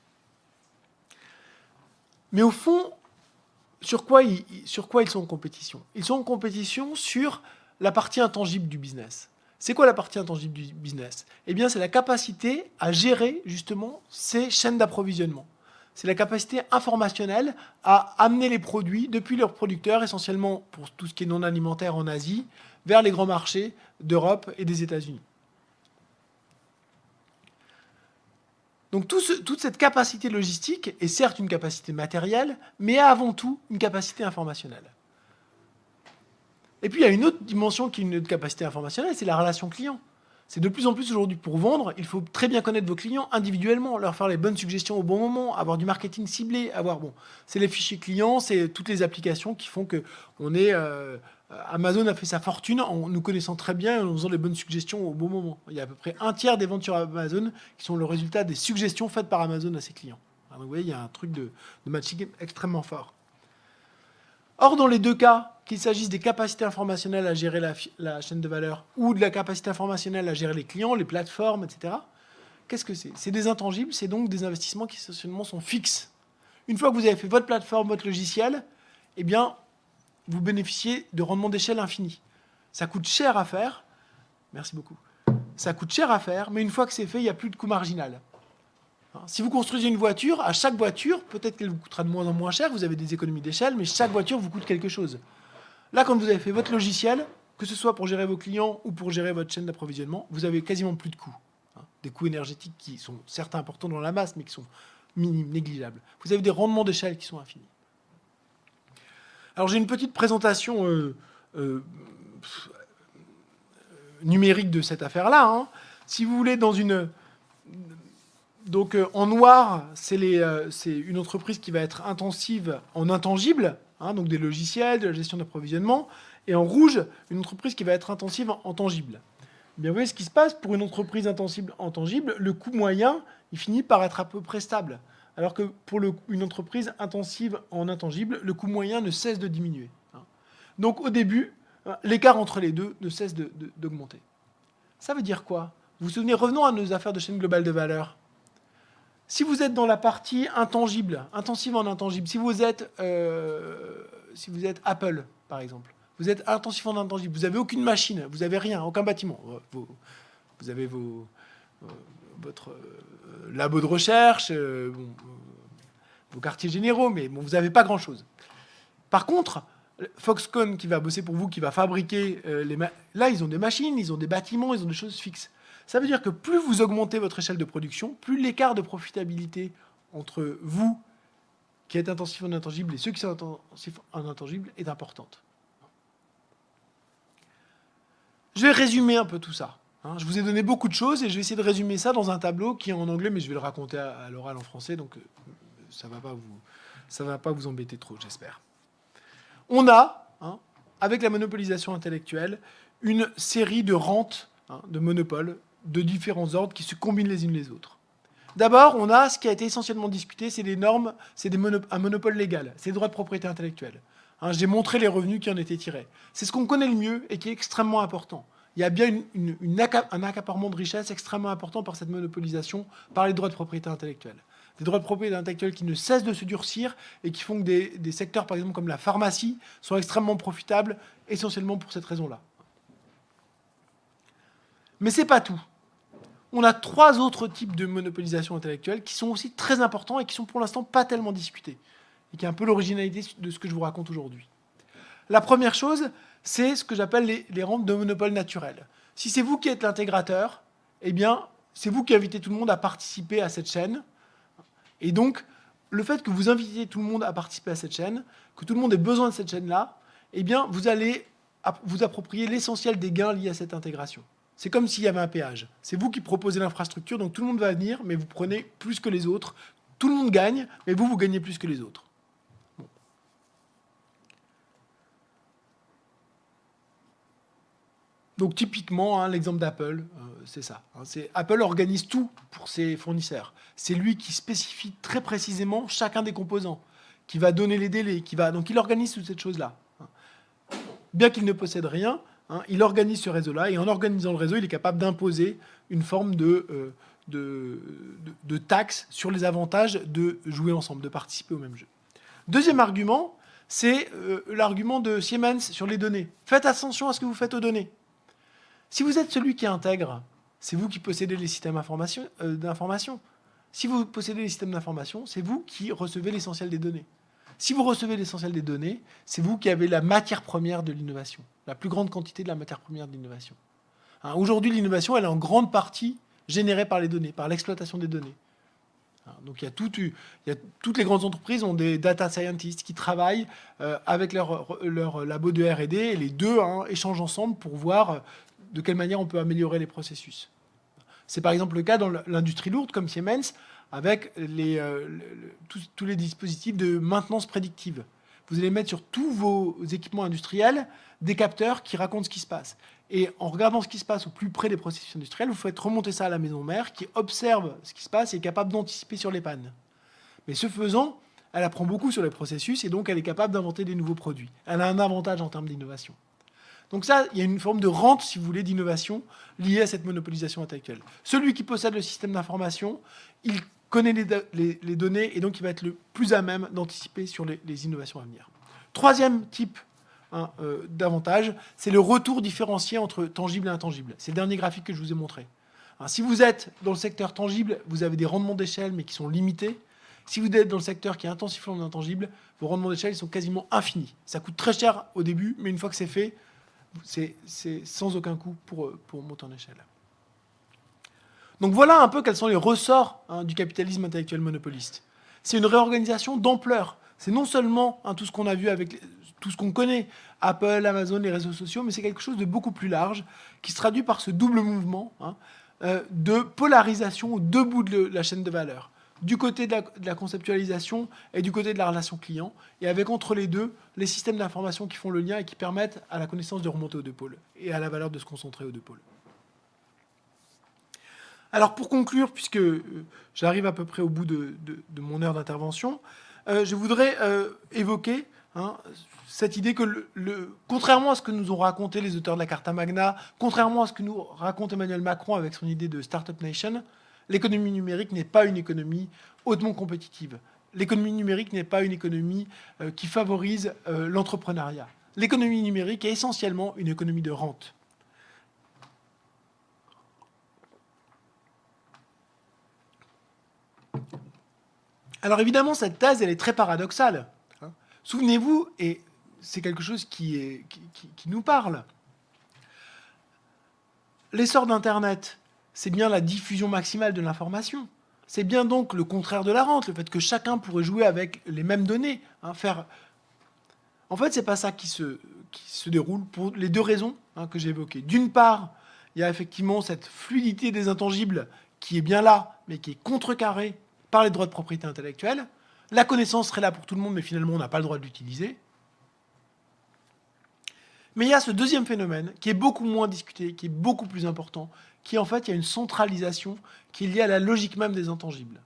Mais au fond, sur quoi ils sont en compétition? Ils sont en compétition sur la partie intangible du business. C'est quoi la partie intangible du business? Eh bien, c'est la capacité à gérer justement ces chaînes d'approvisionnement. C'est la capacité informationnelle à amener les produits depuis leurs producteurs, essentiellement pour tout ce qui est non alimentaire en Asie, vers les grands marchés d'Europe et des États-Unis. Donc toute cette capacité logistique est certes une capacité matérielle, mais avant tout une capacité informationnelle. Et puis, il y a une autre dimension qui est une capacité informationnelle, c'est la relation client. C'est de plus en plus aujourd'hui, pour vendre, il faut très bien connaître vos clients individuellement, leur faire les bonnes suggestions au bon moment, avoir du marketing ciblé, c'est les fichiers clients, c'est toutes les applications qui font que Amazon a fait sa fortune en nous connaissant très bien et en nous faisant les bonnes suggestions au bon moment. Il y a à peu près 1/3 des ventes sur Amazon qui sont le résultat des suggestions faites par Amazon à ses clients. Donc, vous voyez, il y a un truc de matching extrêmement fort. Or, dans les 2 cas, qu'il s'agisse des capacités informationnelles à gérer la chaîne de valeur ou de la capacité informationnelle à gérer les clients, les plateformes, etc., qu'est-ce que c'est? C'est des intangibles, c'est donc des investissements qui essentiellement sont fixes. Une fois que vous avez fait votre plateforme, votre logiciel, eh bien, vous bénéficiez de rendements d'échelle infinis. Ça coûte cher à faire. Merci beaucoup. Ça coûte cher à faire, mais une fois que c'est fait, il n'y a plus de coût marginal. Si vous construisez une voiture, à chaque voiture, peut-être qu'elle vous coûtera de moins en moins cher, vous avez des économies d'échelle, mais chaque voiture vous coûte quelque chose. Là, quand vous avez fait votre logiciel, que ce soit pour gérer vos clients ou pour gérer votre chaîne d'approvisionnement, vous avez quasiment plus de coûts. Des coûts énergétiques qui sont certes importants dans la masse, mais qui sont minimes, négligeables. Vous avez des rendements d'échelle qui sont infinis. Alors, j'ai une petite présentation numérique de cette affaire-là. Si vous voulez, Donc, en noir, c'est une entreprise qui va être intensive en intangible, donc des logiciels, de la gestion d'approvisionnement. Et en rouge, une entreprise qui va être intensive en tangible. Bien, vous voyez ce qui se passe pour une entreprise intensive en tangible, le coût moyen, il finit par être à peu près stable. Alors que pour une entreprise intensive en intangible, le coût moyen ne cesse de diminuer. Donc, au début, l'écart entre les deux ne cesse d'augmenter. Ça veut dire quoi? Vous vous souvenez, revenons à nos affaires de chaîne globale de valeur. Si vous êtes dans la partie intangible, intensive en intangible, si vous êtes Apple, par exemple, vous êtes intensif en intangible, vous n'avez aucune machine, vous n'avez rien, aucun bâtiment. Vous avez votre labo de recherche, vos quartiers généraux, mais vous n'avez pas grand-chose. Par contre, Foxconn, qui va bosser pour vous, qui va fabriquer là, ils ont des machines, ils ont des bâtiments, ils ont des choses fixes. Ça veut dire que plus vous augmentez votre échelle de production, plus l'écart de profitabilité entre vous qui est intensif en intangible et ceux qui sont intensifs en intangible est importante. Je vais résumer un peu tout ça. Je vous ai donné beaucoup de choses et je vais essayer de résumer ça dans un tableau qui est en anglais, mais je vais le raconter à l'oral en français, donc ça ne va pas vous embêter trop, j'espère. On a, avec la monopolisation intellectuelle, une série de rentes, de monopoles, de différents ordres qui se combinent les unes les autres. D'abord, on a ce qui a été essentiellement discuté, c'est des normes, c'est un monopole légal, c'est les droits de propriété intellectuelle. J'ai montré les revenus qui en étaient tirés. C'est ce qu'on connaît le mieux et qui est extrêmement important. Il y a bien un accaparement de richesse extrêmement important par cette monopolisation, par les droits de propriété intellectuelle. Des droits de propriété intellectuelle qui ne cessent de se durcir et qui font que des secteurs, par exemple, comme la pharmacie, sont extrêmement profitables, essentiellement pour cette raison-là. Mais ce n'est pas tout. On a 3 autres types de monopolisation intellectuelle qui sont aussi très importants et qui sont pour l'instant pas tellement discutés, et qui est un peu l'originalité de ce que je vous raconte aujourd'hui. La première chose, c'est ce que j'appelle les rentes de monopole naturel. Si c'est vous qui êtes l'intégrateur, eh bien, c'est vous qui invitez tout le monde à participer à cette chaîne. Et donc, le fait que vous invitiez tout le monde à participer à cette chaîne, que tout le monde ait besoin de cette chaîne-là, eh bien, vous allez vous approprier l'essentiel des gains liés à cette intégration. C'est comme s'il y avait un péage. C'est vous qui proposez l'infrastructure, donc tout le monde va venir, mais vous prenez plus que les autres. Tout le monde gagne, mais vous gagnez plus que les autres. Bon. Donc typiquement, l'exemple d'Apple, c'est ça. Apple organise tout pour ses fournisseurs. C'est lui qui spécifie très précisément chacun des composants, qui va donner les délais, donc il organise toute cette chose-là. Bien qu'il ne possède rien, il organise ce réseau-là, et en organisant le réseau, il est capable d'imposer une forme de taxe sur les avantages de jouer ensemble, de participer au même jeu. Deuxième argument, c'est l'argument de Siemens sur les données. Faites attention à ce que vous faites aux données. Si vous êtes celui qui intègre, c'est vous qui possédez les systèmes d'information. Si vous possédez les systèmes d'information, c'est vous qui recevez l'essentiel des données. Si vous recevez l'essentiel des données, c'est vous qui avez la matière première de l'innovation, la plus grande quantité de la matière première de l'innovation. Aujourd'hui, l'innovation, elle est en grande partie générée par les données, par l'exploitation des données. Donc il y a toutes les grandes entreprises ont des data scientists qui travaillent avec leur labo de R&D, et les deux échangent ensemble pour voir de quelle manière on peut améliorer les processus. C'est par exemple le cas dans l'industrie lourde, comme Siemens, avec tous les dispositifs de maintenance prédictive. Vous allez mettre sur tous vos équipements industriels des capteurs qui racontent ce qui se passe. Et en regardant ce qui se passe au plus près des processus industriels, vous faites remonter ça à la maison mère qui observe ce qui se passe et est capable d'anticiper sur les pannes. Mais ce faisant, elle apprend beaucoup sur les processus et donc elle est capable d'inventer des nouveaux produits. Elle a un avantage en termes d'innovation. Donc ça, il y a une forme de rente, si vous voulez, d'innovation liée à cette monopolisation intellectuelle. Celui qui possède le système d'information, il connaît les données et donc il va être le plus à même d'anticiper sur les innovations à venir. Troisième type d'avantage, c'est le retour différencié entre tangible et intangible. C'est le dernier graphique que je vous ai montré. Si vous êtes dans le secteur tangible, vous avez des rendements d'échelle, mais qui sont limités. Si vous êtes dans le secteur qui est intensif en intangible, vos rendements d'échelle sont quasiment infinis. Ça coûte très cher au début, mais une fois que c'est fait, c'est sans aucun coût pour monter en échelle. Donc voilà un peu quels sont les ressorts du capitalisme intellectuel monopoliste. C'est une réorganisation d'ampleur. C'est non seulement tout ce qu'on a vu avec tout ce qu'on connaît, Apple, Amazon, les réseaux sociaux, mais c'est quelque chose de beaucoup plus large qui se traduit par ce double mouvement de polarisation aux deux bouts de la chaîne de valeur. Du côté de la conceptualisation et du côté de la relation client, et avec entre les deux, les systèmes d'information qui font le lien et qui permettent à la connaissance de remonter aux deux pôles, et à la valeur de se concentrer aux deux pôles. Alors pour conclure, puisque j'arrive à peu près au bout de mon heure d'intervention, je voudrais évoquer cette idée que, contrairement à ce que nous ont raconté les auteurs de la Carta Magna, contrairement à ce que nous raconte Emmanuel Macron avec son idée de Startup Nation, l'économie numérique n'est pas une économie hautement compétitive. L'économie numérique n'est pas une économie qui favorise l'entrepreneuriat. L'économie numérique est essentiellement une économie de rente. Alors évidemment, cette thèse, elle est très paradoxale. Souvenez-vous, et c'est quelque chose qui nous parle, l'essor d'Internet, c'est bien la diffusion maximale de l'information. c'est bien donc le contraire de la rente, le fait que chacun pourrait jouer avec les mêmes données. En fait, c'est pas ça qui se déroule pour les deux raisons que j'ai évoquées. D'une part, il y a effectivement cette fluidité des intangibles qui est bien là, mais qui est contrecarrée par les droits de propriété intellectuelle. La connaissance serait là pour tout le monde, mais finalement, on n'a pas le droit de l'utiliser. Mais il y a ce deuxième phénomène qui est beaucoup moins discuté, qui est beaucoup plus important, qui en fait, il y a une centralisation qui est liée à la logique même des intangibles.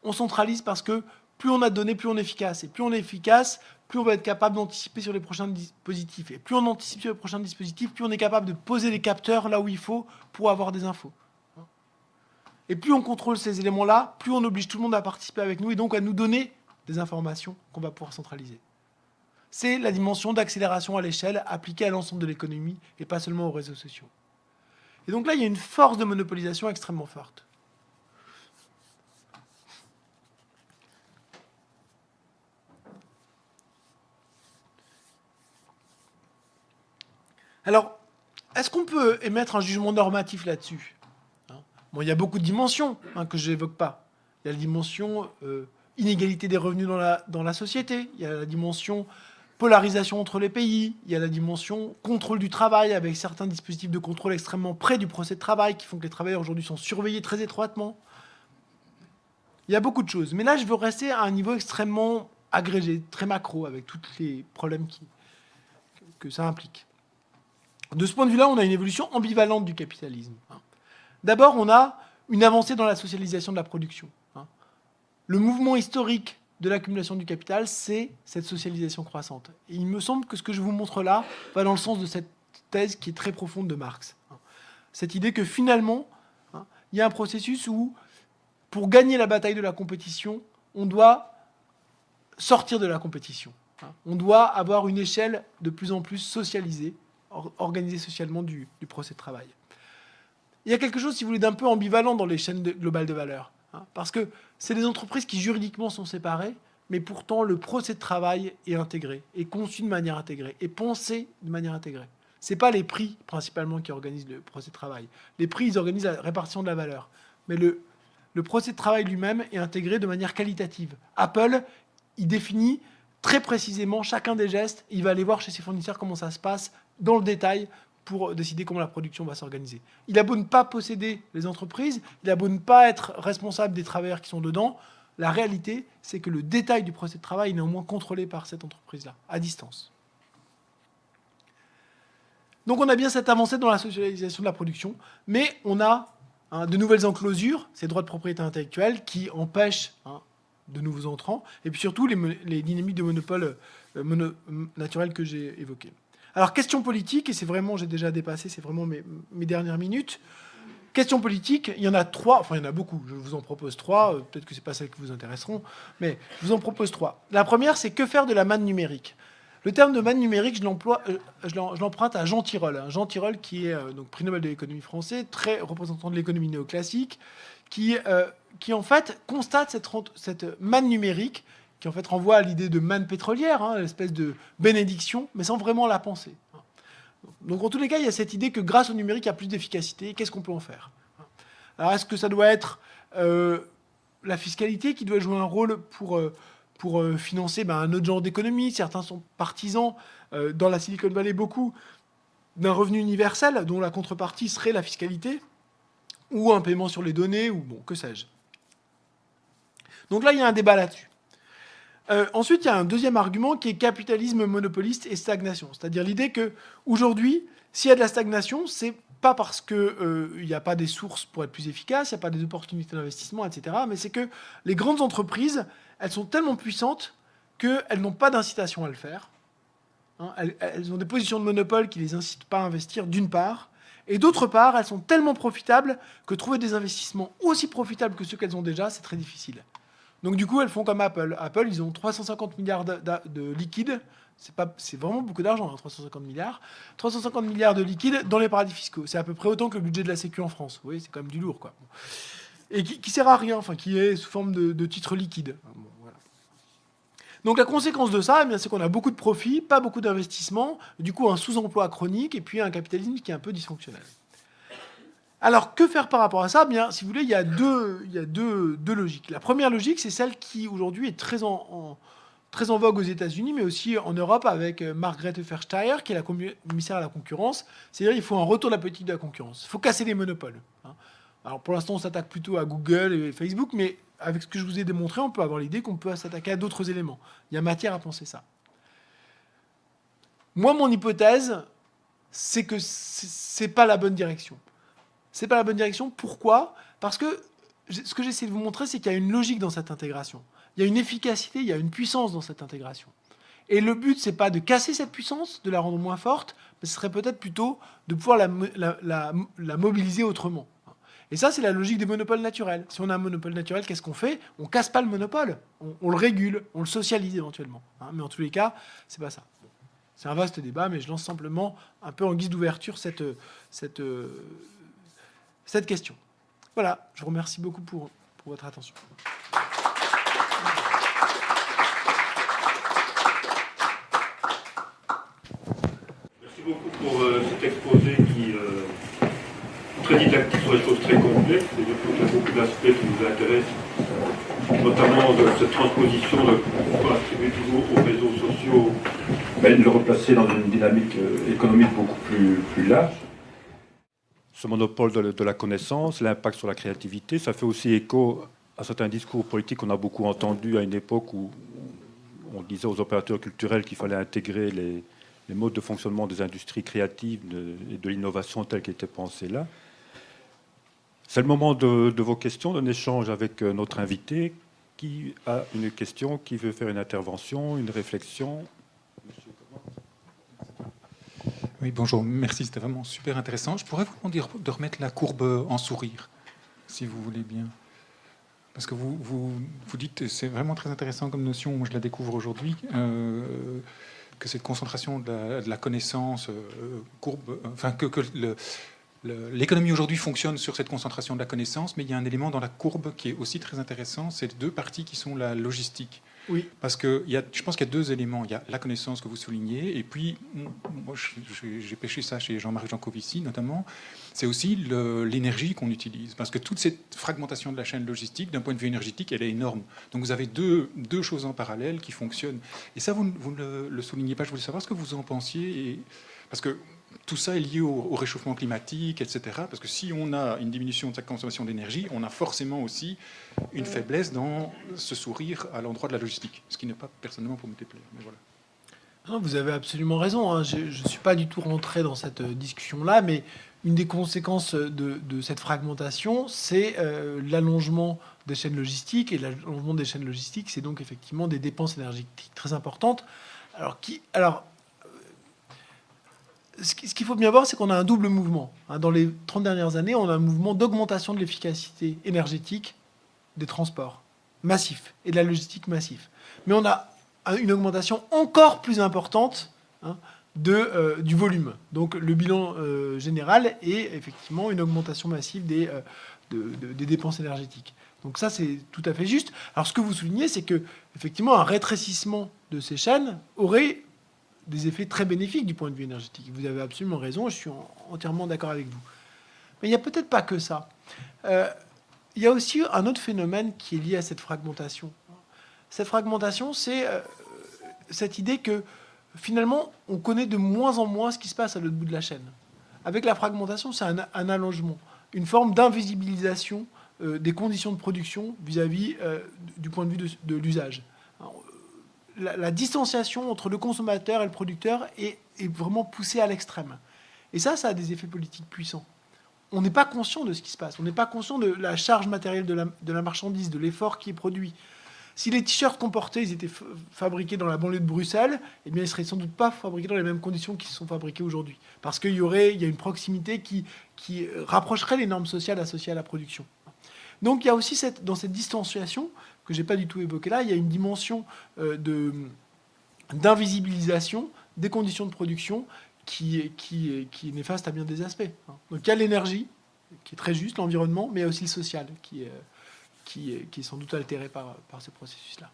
On centralise parce que plus on a de données, plus on est efficace. Et plus on est efficace, plus on va être capable d'anticiper sur les prochains dispositifs. Et plus on anticipe sur les prochains dispositifs, plus on est capable de poser les capteurs là où il faut pour avoir des infos. Et plus on contrôle ces éléments-là, plus on oblige tout le monde à participer avec nous et donc à nous donner des informations qu'on va pouvoir centraliser. C'est la dimension d'accélération à l'échelle appliquée à l'ensemble de l'économie et pas seulement aux réseaux sociaux. Et donc là, il y a une force de monopolisation extrêmement forte. Alors, est-ce qu'on peut émettre un jugement normatif là-dessus ? Bon, il y a beaucoup de dimensions que je n'évoque pas. Il y a la dimension inégalité des revenus dans la société. Il y a la dimension polarisation entre les pays. Il y a la dimension contrôle du travail avec certains dispositifs de contrôle extrêmement près du procès de travail qui font que les travailleurs aujourd'hui sont surveillés très étroitement. Il y a beaucoup de choses. Mais là, je veux rester à un niveau extrêmement agrégé, très macro, avec tous les problèmes que ça implique. De ce point de vue-là, on a une évolution ambivalente du capitalisme. D'abord, on a une avancée dans la socialisation de la production. Le mouvement historique de l'accumulation du capital, c'est cette socialisation croissante. Et il me semble que ce que je vous montre là va dans le sens de cette thèse qui est très profonde de Marx. Cette idée que finalement, il y a un processus où, pour gagner la bataille de la compétition, on doit sortir de la compétition. On doit avoir une échelle de plus en plus socialisée, organisée socialement du procès de travail. Il y a quelque chose, si vous voulez, d'un peu ambivalent dans les chaînes globales de valeur. Parce que c'est des entreprises qui juridiquement sont séparées, mais pourtant le procès de travail est intégré, est conçu de manière intégrée, est pensé de manière intégrée. Ce n'est pas les prix principalement qui organisent le procès de travail. Les prix, ils organisent la répartition de la valeur. Mais le procès de travail lui-même est intégré de manière qualitative. Apple, il définit très précisément chacun des gestes. Il va aller voir chez ses fournisseurs comment ça se passe dans le détail pour décider comment la production va s'organiser. Il a beau ne pas posséder les entreprises, il a beau ne pas être responsable des travailleurs qui sont dedans, la réalité, c'est que le détail du procès de travail est néanmoins contrôlé par cette entreprise-là, à distance. Donc on a bien cette avancée dans la socialisation de la production, mais on a de nouvelles enclosures, ces droits de propriété intellectuelle, qui empêchent de nouveaux entrants, et puis surtout les dynamiques de monopole naturel que j'ai évoquées. Alors, question politique, et c'est vraiment, j'ai déjà dépassé, c'est vraiment mes dernières minutes. Question politique, il y en a 3, enfin il y en a beaucoup, je vous en propose 3, peut-être que ce n'est pas celles qui vous intéresseront, mais je vous en propose 3. La première, c'est que faire de la manne numérique. Le terme de manne numérique, je l'emprunte à Jean Tirole. Jean Tirole, qui est donc prix Nobel de l'économie français, très représentant de l'économie néoclassique, qui en fait constate cette manne numérique, qui en fait renvoie à l'idée de manne pétrolière, l'espèce de bénédiction, mais sans vraiment la penser. Donc en tous les cas, il y a cette idée que grâce au numérique, il y a plus d'efficacité. Qu'est-ce qu'on peut en faire ? Alors est-ce que ça doit être la fiscalité qui doit jouer un rôle pour financer un autre genre d'économie ? Certains sont partisans, dans la Silicon Valley beaucoup, d'un revenu universel dont la contrepartie serait la fiscalité, ou un paiement sur les données, ou bon, que sais-je. Donc là, il y a un débat là-dessus. Ensuite, il y a un deuxième argument qui est capitalisme monopoliste et stagnation. C'est-à-dire l'idée qu'aujourd'hui, s'il y a de la stagnation, c'est pas parce qu'il n'y a pas des sources pour être plus efficace, il n'y a pas des opportunités d'investissement, etc. Mais c'est que les grandes entreprises, elles sont tellement puissantes qu'elles n'ont pas d'incitation à le faire. Elles ont des positions de monopole qui ne les incitent pas à investir, d'une part. Et d'autre part, elles sont tellement profitables que trouver des investissements aussi profitables que ceux qu'elles ont déjà, c'est très difficile. Donc du coup, elles font comme Apple. Apple, ils ont 350 milliards de liquide. C'est vraiment beaucoup d'argent, 350 milliards. 350 milliards de liquide dans les paradis fiscaux. C'est à peu près autant que le budget de la Sécu en France. Vous voyez, c'est quand même du lourd, quoi. Et qui sert à rien, enfin, qui est sous forme de titres liquides. Bon, voilà. Donc la conséquence de ça, c'est qu'on a beaucoup de profits, pas beaucoup d'investissements, du coup un sous-emploi chronique et puis un capitalisme qui est un peu dysfonctionnel. Alors, que faire par rapport à ça? Bien, si vous voulez, il y a deux logiques. La première logique, c'est celle qui, aujourd'hui, est très en vogue aux États-Unis, mais aussi en Europe, avec Margrethe Vestager, qui est la commissaire à la concurrence. C'est-à-dire qu'il faut un retour de la politique de la concurrence. Il faut casser les monopoles. Hein. Alors, pour l'instant, on s'attaque plutôt à Google et Facebook, mais avec ce que je vous ai démontré, on peut avoir l'idée qu'on peut s'attaquer à d'autres éléments. Il y a matière à penser ça. Moi, mon hypothèse, c'est que c'est pas la bonne direction. C'est pas la bonne direction. Pourquoi? Parce que ce que j'essaie de vous montrer, c'est qu'il y a une logique dans cette intégration. Il y a une efficacité, il y a une puissance dans cette intégration. Et le but, c'est pas de casser cette puissance, de la rendre moins forte, mais ce serait peut-être plutôt de pouvoir la mobiliser autrement. Et ça, c'est la logique des monopoles naturels. Si on a un monopole naturel, qu'est-ce qu'on fait? On casse pas le monopole, on le régule, on le socialise éventuellement. Hein, mais en tous les cas, c'est pas ça. C'est un vaste débat, mais je lance simplement un peu en guise d'ouverture cette question. Voilà, je vous remercie beaucoup pour votre attention. Merci beaucoup pour cet exposé qui très didactique sur des choses très complexes. Et je trouve qu'il y a beaucoup d'aspects qui nous intéressent, notamment de cette transposition qu'on attribue toujours aux réseaux sociaux, mais de le replacer dans une dynamique économique beaucoup plus large. Ce monopole de la connaissance, l'impact sur la créativité, ça fait aussi écho à certains discours politiques qu'on a beaucoup entendus à une époque où on disait aux opérateurs culturels qu'il fallait intégrer les modes de fonctionnement des industries créatives et de l'innovation telle qu'elle était pensée là. C'est le moment de vos questions, d'un échange avec notre invité qui a une question, qui veut faire une intervention, une réflexion. Oui, bonjour, merci, c'était vraiment super intéressant. Je pourrais vous demander de remettre la courbe en sourire, si vous voulez bien. Parce que vous dites, c'est vraiment très intéressant comme notion, moi je la découvre aujourd'hui, que cette concentration de la connaissance courbe, enfin que l'économie aujourd'hui fonctionne sur cette concentration de la connaissance, mais il y a un élément dans la courbe qui est aussi très intéressant, c'est deux parties qui sont la logistique. Oui. Parce que je pense qu'il y a deux éléments. Il y a la connaissance que vous soulignez, et puis, moi j'ai pêché ça chez Jean-Marc Jancovici notamment, c'est aussi l'énergie qu'on utilise. Parce que toute cette fragmentation de la chaîne logistique, d'un point de vue énergétique, elle est énorme. Donc vous avez deux choses en parallèle qui fonctionnent. Et ça, vous ne le soulignez pas. Je voulais savoir ce que vous en pensiez. Parce que tout ça est lié au réchauffement climatique, etc. Parce que si on a une diminution de sa consommation d'énergie, on a forcément aussi une faiblesse dans ce sourire à l'endroit de la logistique. Ce qui n'est pas personnellement pour me déplaire. Mais voilà. Non, vous avez absolument raison. Hein. Je ne suis pas du tout rentré dans cette discussion-là, mais une des conséquences de cette fragmentation, c'est l'allongement des chaînes logistiques. Et l'allongement des chaînes logistiques, c'est donc effectivement des dépenses énergétiques très importantes. Ce qu'il faut bien voir, c'est qu'on a un double mouvement. Dans les 30 dernières années, on a un mouvement d'augmentation de l'efficacité énergétique des transports massifs et de la logistique massif. Mais on a une augmentation encore plus importante du volume. Donc le bilan général est effectivement une augmentation massive des dépenses énergétiques. Donc ça, c'est tout à fait juste. Alors ce que vous soulignez, c'est que effectivement un rétrécissement de ces chaînes aurait des effets très bénéfiques du point de vue énergétique. Vous avez absolument raison, je suis entièrement d'accord avec vous. Mais il n'y a peut-être pas que ça. Il y a aussi un autre phénomène qui est lié à cette fragmentation. Cette fragmentation, c'est cette idée que finalement, on connaît de moins en moins ce qui se passe à l'autre bout de la chaîne. Avec la fragmentation, c'est un allongement, une forme d'invisibilisation des conditions de production vis-à-vis du point de vue de l'usage. La distanciation entre le consommateur et le producteur est vraiment poussée à l'extrême. Et ça a des effets politiques puissants. On n'est pas conscient de ce qui se passe. On n'est pas conscient de la charge matérielle de la marchandise, de l'effort qui est produit. Si les t-shirts qu'on portait, ils étaient fabriqués dans la banlieue de Bruxelles, eh bien, ils ne seraient sans doute pas fabriqués dans les mêmes conditions qu'ils sont fabriqués aujourd'hui. Parce qu'il y a une proximité qui rapprocherait les normes sociales associées à la production. Donc il y a aussi dans cette distanciation, que je n'ai pas du tout évoquée là, il y a une dimension d'invisibilisation des conditions de production qui est néfaste à bien des aspects. Donc il y a l'énergie, qui est très juste, l'environnement, mais il y a aussi le social, qui est sans doute altéré par ce processus-là.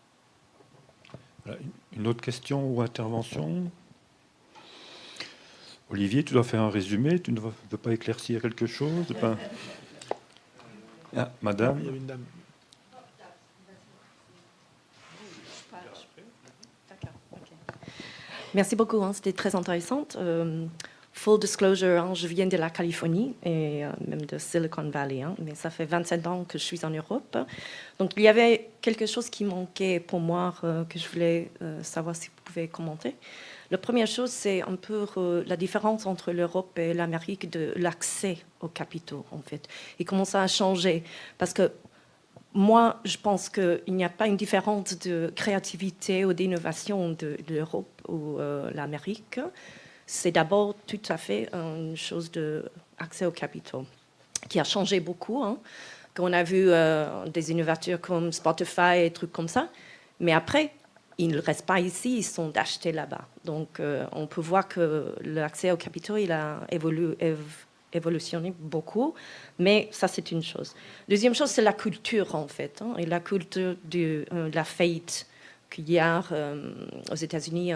Voilà, une autre question ou intervention? Olivier, tu dois faire un résumé, tu ne veux pas éclaircir quelque chose Ah, madame. Il y avait une dame. Merci beaucoup, c'était très intéressant. Full disclosure, je viens de la Californie et même de Silicon Valley, mais ça fait 27 ans que je suis en Europe. Donc il y avait quelque chose qui manquait pour moi que je voulais savoir si vous pouvez commenter. La première chose, c'est un peu la différence entre l'Europe et l'Amérique de l'accès aux capitaux, en fait, et comment ça a changé. Parce que moi, je pense qu'il n'y a pas une différence de créativité ou d'innovation de l'Europe ou l'Amérique. C'est d'abord tout à fait une chose d'accès aux capitaux qui a changé beaucoup. Quand on a vu des innovateurs comme Spotify et trucs comme ça. Mais après, ils ne restent pas ici, ils sont achetés là-bas. Donc, on peut voir que l'accès aux capitaux, il a évolutionné beaucoup, mais ça, c'est une chose. Deuxième chose, c'est la culture, en fait, et la culture de la faillite qu'il y a aux États-Unis.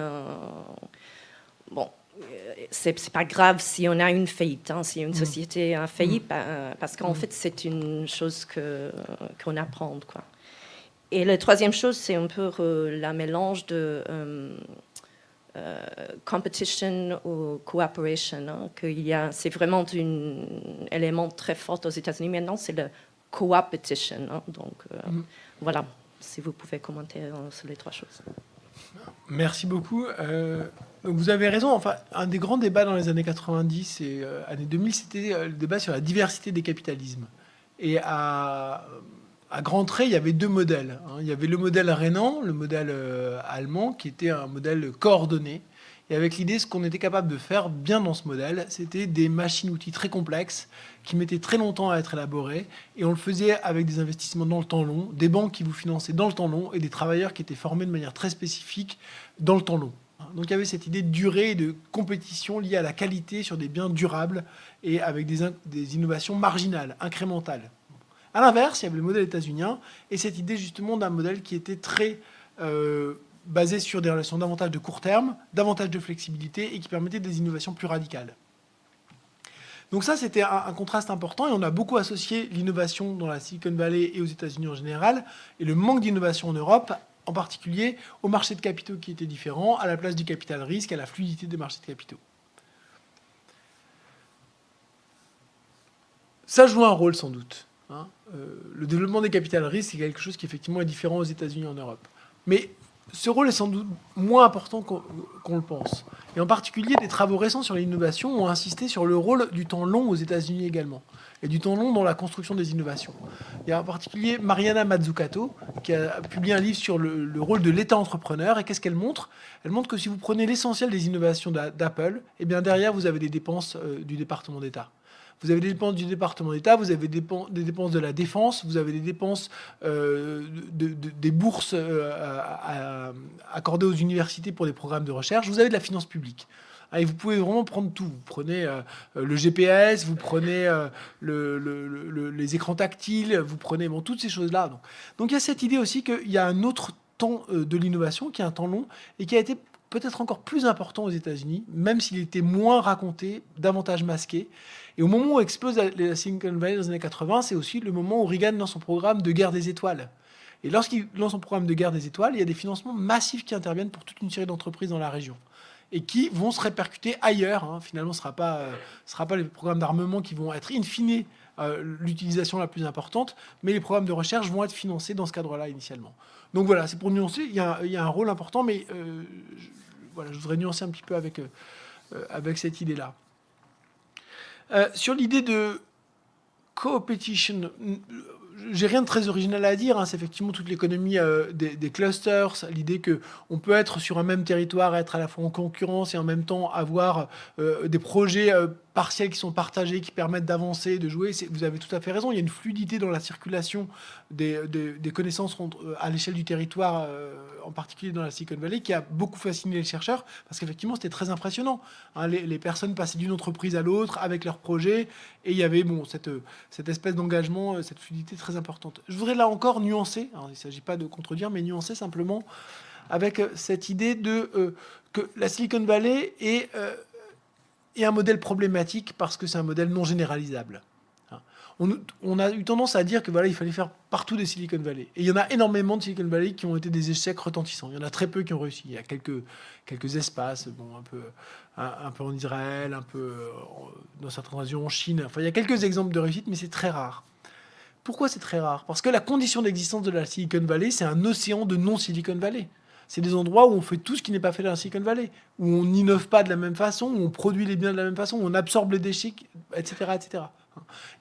Bon, c'est pas grave si on a une faillite, si une société a failli, parce qu'en fait, c'est une chose qu'on apprend, quoi. Et la troisième chose, c'est un peu la mélange de competition ou cooperation. C'est vraiment un élément très fort aux États-Unis maintenant, c'est le coopetition. Donc, voilà, si vous pouvez commenter sur les trois choses. Merci beaucoup. Vous avez raison. Enfin, un des grands débats dans les années 90 et années 2000, c'était le débat sur la diversité des capitalismes. Et à grands traits, il y avait deux modèles. Il y avait le modèle rhénan, le modèle allemand, qui était un modèle coordonné. Et avec l'idée, ce qu'on était capable de faire bien dans ce modèle, c'était des machines-outils très complexes qui mettaient très longtemps à être élaborées. Et on le faisait avec des investissements dans le temps long, des banques qui vous finançaient dans le temps long et des travailleurs qui étaient formés de manière très spécifique dans le temps long. Donc il y avait cette idée de durée et de compétition liée à la qualité sur des biens durables et avec des innovations marginales, incrémentales. À l'inverse, il y avait le modèle états-unien et cette idée justement d'un modèle qui était très basé sur des relations davantage de court terme, davantage de flexibilité et qui permettait des innovations plus radicales. Donc ça, c'était un contraste important et on a beaucoup associé l'innovation dans la Silicon Valley et aux États-Unis en général et le manque d'innovation en Europe, en particulier au marché de capitaux qui était différent, à la place du capital risque, à la fluidité des marchés de capitaux. Ça joue un rôle sans doute. Le développement des capital risques, c'est quelque chose qui effectivement est différent aux États-Unis et en Europe. Mais ce rôle est sans doute moins important qu'on le pense. Et en particulier, des travaux récents sur l'innovation ont insisté sur le rôle du temps long aux États-Unis également, et du temps long dans la construction des innovations. Il y a en particulier Mariana Mazzucato, qui a publié un livre sur le rôle de l'État entrepreneur. Et qu'est-ce qu'elle montre ? Elle montre que si vous prenez l'essentiel des innovations d'Apple, eh bien derrière, vous avez des dépenses du département d'État. Vous avez des dépenses du département d'État, vous avez des dépenses de la défense, vous avez des dépenses des bourses accordées aux universités pour des programmes de recherche, vous avez de la finance publique. Et vous pouvez vraiment prendre tout. Vous prenez le GPS, vous prenez les écrans tactiles, vous prenez toutes ces choses-là. Donc il y a cette idée aussi qu'il y a un autre temps de l'innovation, qui est un temps long, et qui a été peut-être encore plus important aux États-Unis, même s'il était moins raconté, davantage masqué. Et au moment où explose la Silicon Valley dans les années 80, c'est aussi le moment où Reagan lance son programme de guerre des étoiles. Et lorsqu'il lance son programme de guerre des étoiles, il y a des financements massifs qui interviennent pour toute une série d'entreprises dans la région et qui vont se répercuter ailleurs. Finalement, ce ne sera pas les programmes d'armement qui vont être in fine l'utilisation la plus importante, mais les programmes de recherche vont être financés dans ce cadre-là initialement. Donc voilà, c'est pour nuancer. Il y a un rôle important, mais je voudrais nuancer un petit peu avec cette idée-là. Sur l'idée de co-opetition, j'ai rien de très original à dire. C'est effectivement toute l'économie des clusters, l'idée qu'on peut être sur un même territoire, être à la fois en concurrence et en même temps avoir des projets partiels qui sont partagés, qui permettent d'avancer, de jouer. Vous avez tout à fait raison. Il y a une fluidité dans la circulation des connaissances à l'échelle du territoire, en particulier dans la Silicon Valley, qui a beaucoup fasciné les chercheurs, parce qu'effectivement, c'était très impressionnant. Les personnes passaient d'une entreprise à l'autre avec leurs projets, et il y avait cette espèce d'engagement, cette fluidité très importante. Je voudrais là encore nuancer, il ne s'agit pas de contredire, mais nuancer simplement avec cette idée que la Silicon Valley est et un modèle problématique parce que c'est un modèle non généralisable. On a eu tendance à dire que voilà, il fallait faire partout des Silicon Valley. Et il y en a énormément de Silicon Valley qui ont été des échecs retentissants. Il y en a très peu qui ont réussi. Il y a quelques espaces, bon, un peu en Israël, un peu dans certaines régions en Chine. Enfin, il y a quelques exemples de réussite, mais c'est très rare. Pourquoi c'est très rare? Parce que la condition d'existence de la Silicon Valley, c'est un océan de non-Silicon Valley. C'est des endroits où on fait tout ce qui n'est pas fait dans la Silicon Valley, où on n'innove pas de la même façon, où on produit les biens de la même façon, où on absorbe les déchets, etc., etc.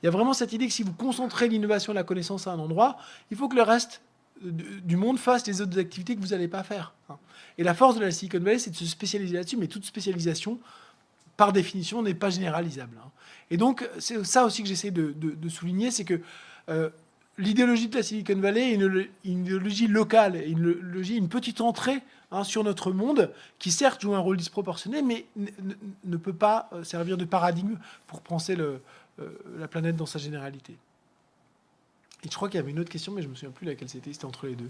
Il y a vraiment cette idée que si vous concentrez l'innovation et la connaissance à un endroit, il faut que le reste du monde fasse les autres activités que vous n'allez pas faire. Et la force de la Silicon Valley, c'est de se spécialiser là-dessus, mais toute spécialisation, par définition, n'est pas généralisable. Et donc, c'est ça aussi que j'essaie de souligner, c'est que l'idéologie de la Silicon Valley est une idéologie locale, une petite entrée sur notre monde, qui certes joue un rôle disproportionné, mais ne peut pas servir de paradigme pour penser la planète dans sa généralité. Et je crois qu'il y avait une autre question, mais je ne me souviens plus laquelle c'était entre les deux.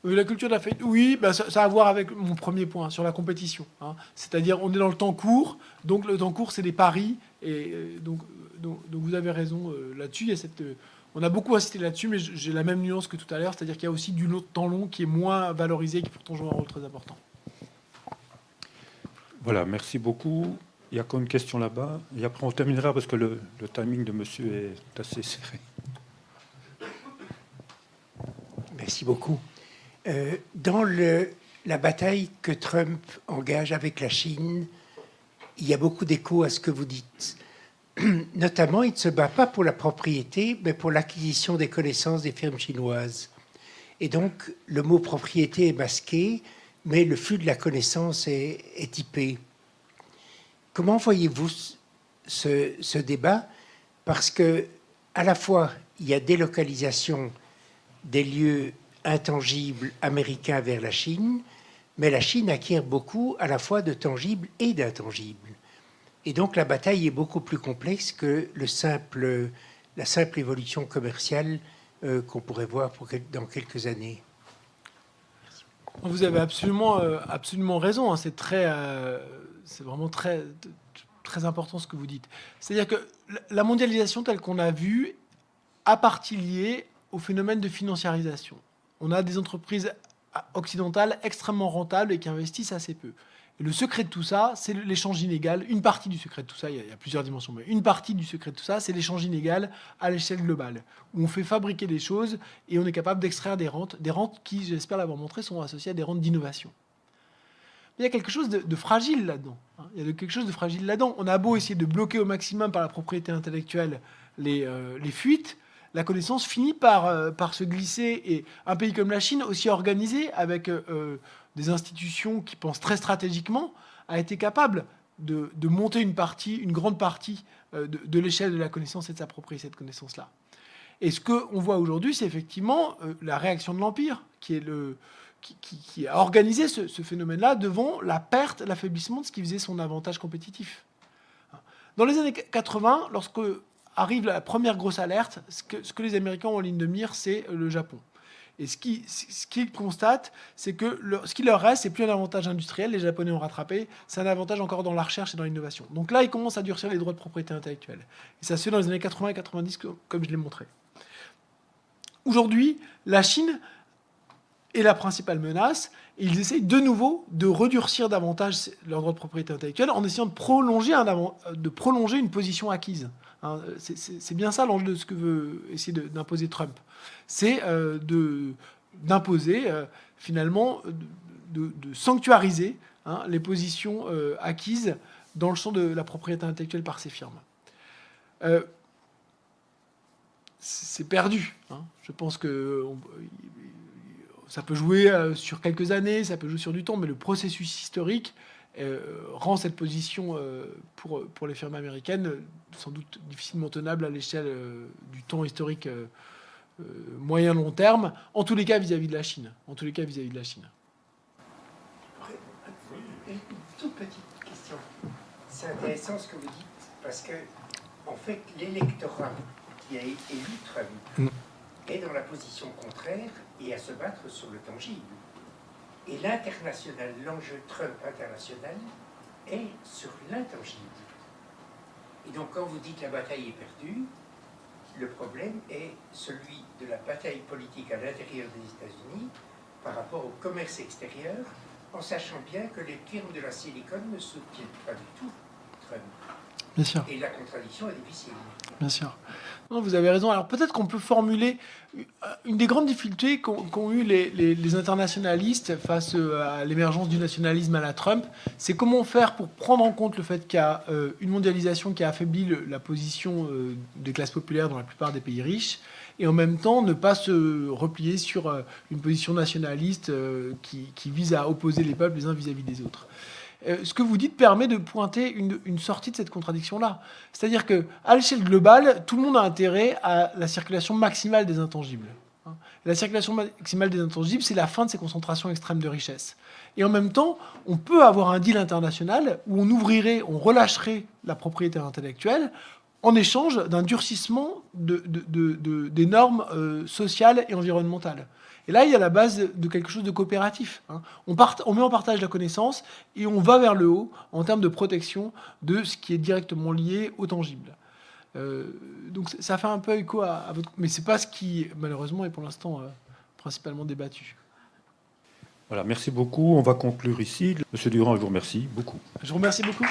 La culture de la faillite, oui, ça a à voir avec mon premier point, sur la compétition. C'est-à-dire, on est dans le temps court, donc le temps court, c'est des paris, et donc vous avez raison là-dessus. On a beaucoup insisté là-dessus, mais j'ai la même nuance que tout à l'heure, c'est-à-dire qu'il y a aussi du temps long qui est moins valorisé, qui pourtant joue un rôle très important. Voilà, merci beaucoup. Il y a encore une question là-bas, et après on terminera parce que le timing de monsieur est assez serré. Merci beaucoup. Dans la bataille que Trump engage avec la Chine, il y a beaucoup d'écho à ce que vous dites. Notamment, il ne se bat pas pour la propriété, mais pour l'acquisition des connaissances des firmes chinoises. Et donc, le mot propriété est masqué, mais le flux de la connaissance est typé. Comment voyez-vous ce débat? Parce que, à la fois, il y a délocalisation des lieux intangibles américains vers la Chine, mais la Chine acquiert beaucoup à la fois de tangibles et d'intangibles. Et donc la bataille est beaucoup plus complexe que la simple évolution commerciale qu'on pourrait voir dans quelques années. Vous avez absolument raison. C'est vraiment très important ce que vous dites. C'est-à-dire que la mondialisation telle qu'on l'a vue a partie liée au phénomène de financiarisation. On a des entreprises occidentales extrêmement rentables et qui investissent assez peu. Et le secret de tout ça, c'est l'échange inégal. Une partie du secret de tout ça, il y a plusieurs dimensions, mais une partie du secret de tout ça, c'est l'échange inégal à l'échelle globale, où on fait fabriquer des choses et on est capable d'extraire des rentes qui, j'espère l'avoir montré, sont associées à des rentes d'innovation. Mais il y a quelque chose de fragile là-dedans. Il y a quelque chose de fragile là-dedans. On a beau essayer de bloquer au maximum par la propriété intellectuelle les fuites, la connaissance finit par se glisser. Et un pays comme la Chine, aussi organisé, avec des institutions qui pensent très stratégiquement, a été capable de monter une grande partie de l'échelle de la connaissance et de s'approprier cette connaissance-là. Et ce qu'on voit aujourd'hui, c'est effectivement la réaction de l'Empire, qui a organisé ce phénomène-là devant la perte, l'affaiblissement de ce qui faisait son avantage compétitif. Dans les années 80, lorsque arrive la première grosse alerte, ce que les Américains ont en ligne de mire, c'est le Japon. Et ce qu'ils constatent, c'est que ce qui leur reste, c'est plus un avantage industriel, les Japonais ont rattrapé, c'est un avantage encore dans la recherche et dans l'innovation. Donc là, ils commencent à durcir les droits de propriété intellectuelle. Et ça se fait dans les années 80 et 90, comme je l'ai montré. Aujourd'hui, la Chine est la principale menace, et ils essayent de nouveau de redurcir davantage leurs droits de propriété intellectuelle en essayant de prolonger une position acquise. C'est bien ça l'enjeu de ce que veut essayer d'imposer Trump. C'est d'imposer, finalement, de sanctuariser les positions acquises dans le champ de la propriété intellectuelle par ces firmes. C'est perdu. Je pense que ça peut jouer sur quelques années, ça peut jouer sur du temps, mais le processus historique rend cette position pour les firmes américaines sans doute difficilement tenable à l'échelle du temps historique moyen-long terme, en tous les cas vis-à-vis de la Chine. Une toute petite question. C'est intéressant ce que vous dites, parce que, en fait, l'électorat qui a élu Trump est dans la position contraire et à se battre sur le tangible. Et l'international, l'enjeu Trump international, est sur l'intangible. Et donc quand vous dites la bataille est perdue, le problème est celui de la bataille politique à l'intérieur des États-Unis par rapport au commerce extérieur, en sachant bien que les firmes de la Silicon ne soutiennent pas du tout Trump. Bien sûr. Et la contradiction est difficile. Bien sûr. Non, vous avez raison. Alors peut-être qu'on peut formuler une des grandes difficultés qu'ont eu les internationalistes face à l'émergence du nationalisme à la Trump, c'est comment faire pour prendre en compte le fait qu'il y a une mondialisation qui a affaibli la position des classes populaires dans la plupart des pays riches, et en même temps ne pas se replier sur une position nationaliste qui vise à opposer les peuples les uns vis-à-vis des autres. Ce que vous dites permet de pointer une sortie de cette contradiction-là. C'est-à-dire qu'à l'échelle globale, tout le monde a intérêt à la circulation maximale des intangibles. La circulation maximale des intangibles, c'est la fin de ces concentrations extrêmes de richesse. Et en même temps, on peut avoir un deal international où on relâcherait la propriété intellectuelle en échange d'un durcissement des normes sociales et environnementales. Et là, il y a la base de quelque chose de coopératif. On met en partage la connaissance et on va vers le haut en termes de protection de ce qui est directement lié au tangible. Donc ça fait un peu écho à votre... Mais ce n'est pas ce qui, malheureusement, est pour l'instant principalement débattu. Voilà, merci beaucoup. On va conclure ici. Monsieur Durand, je vous remercie beaucoup. Je vous remercie beaucoup.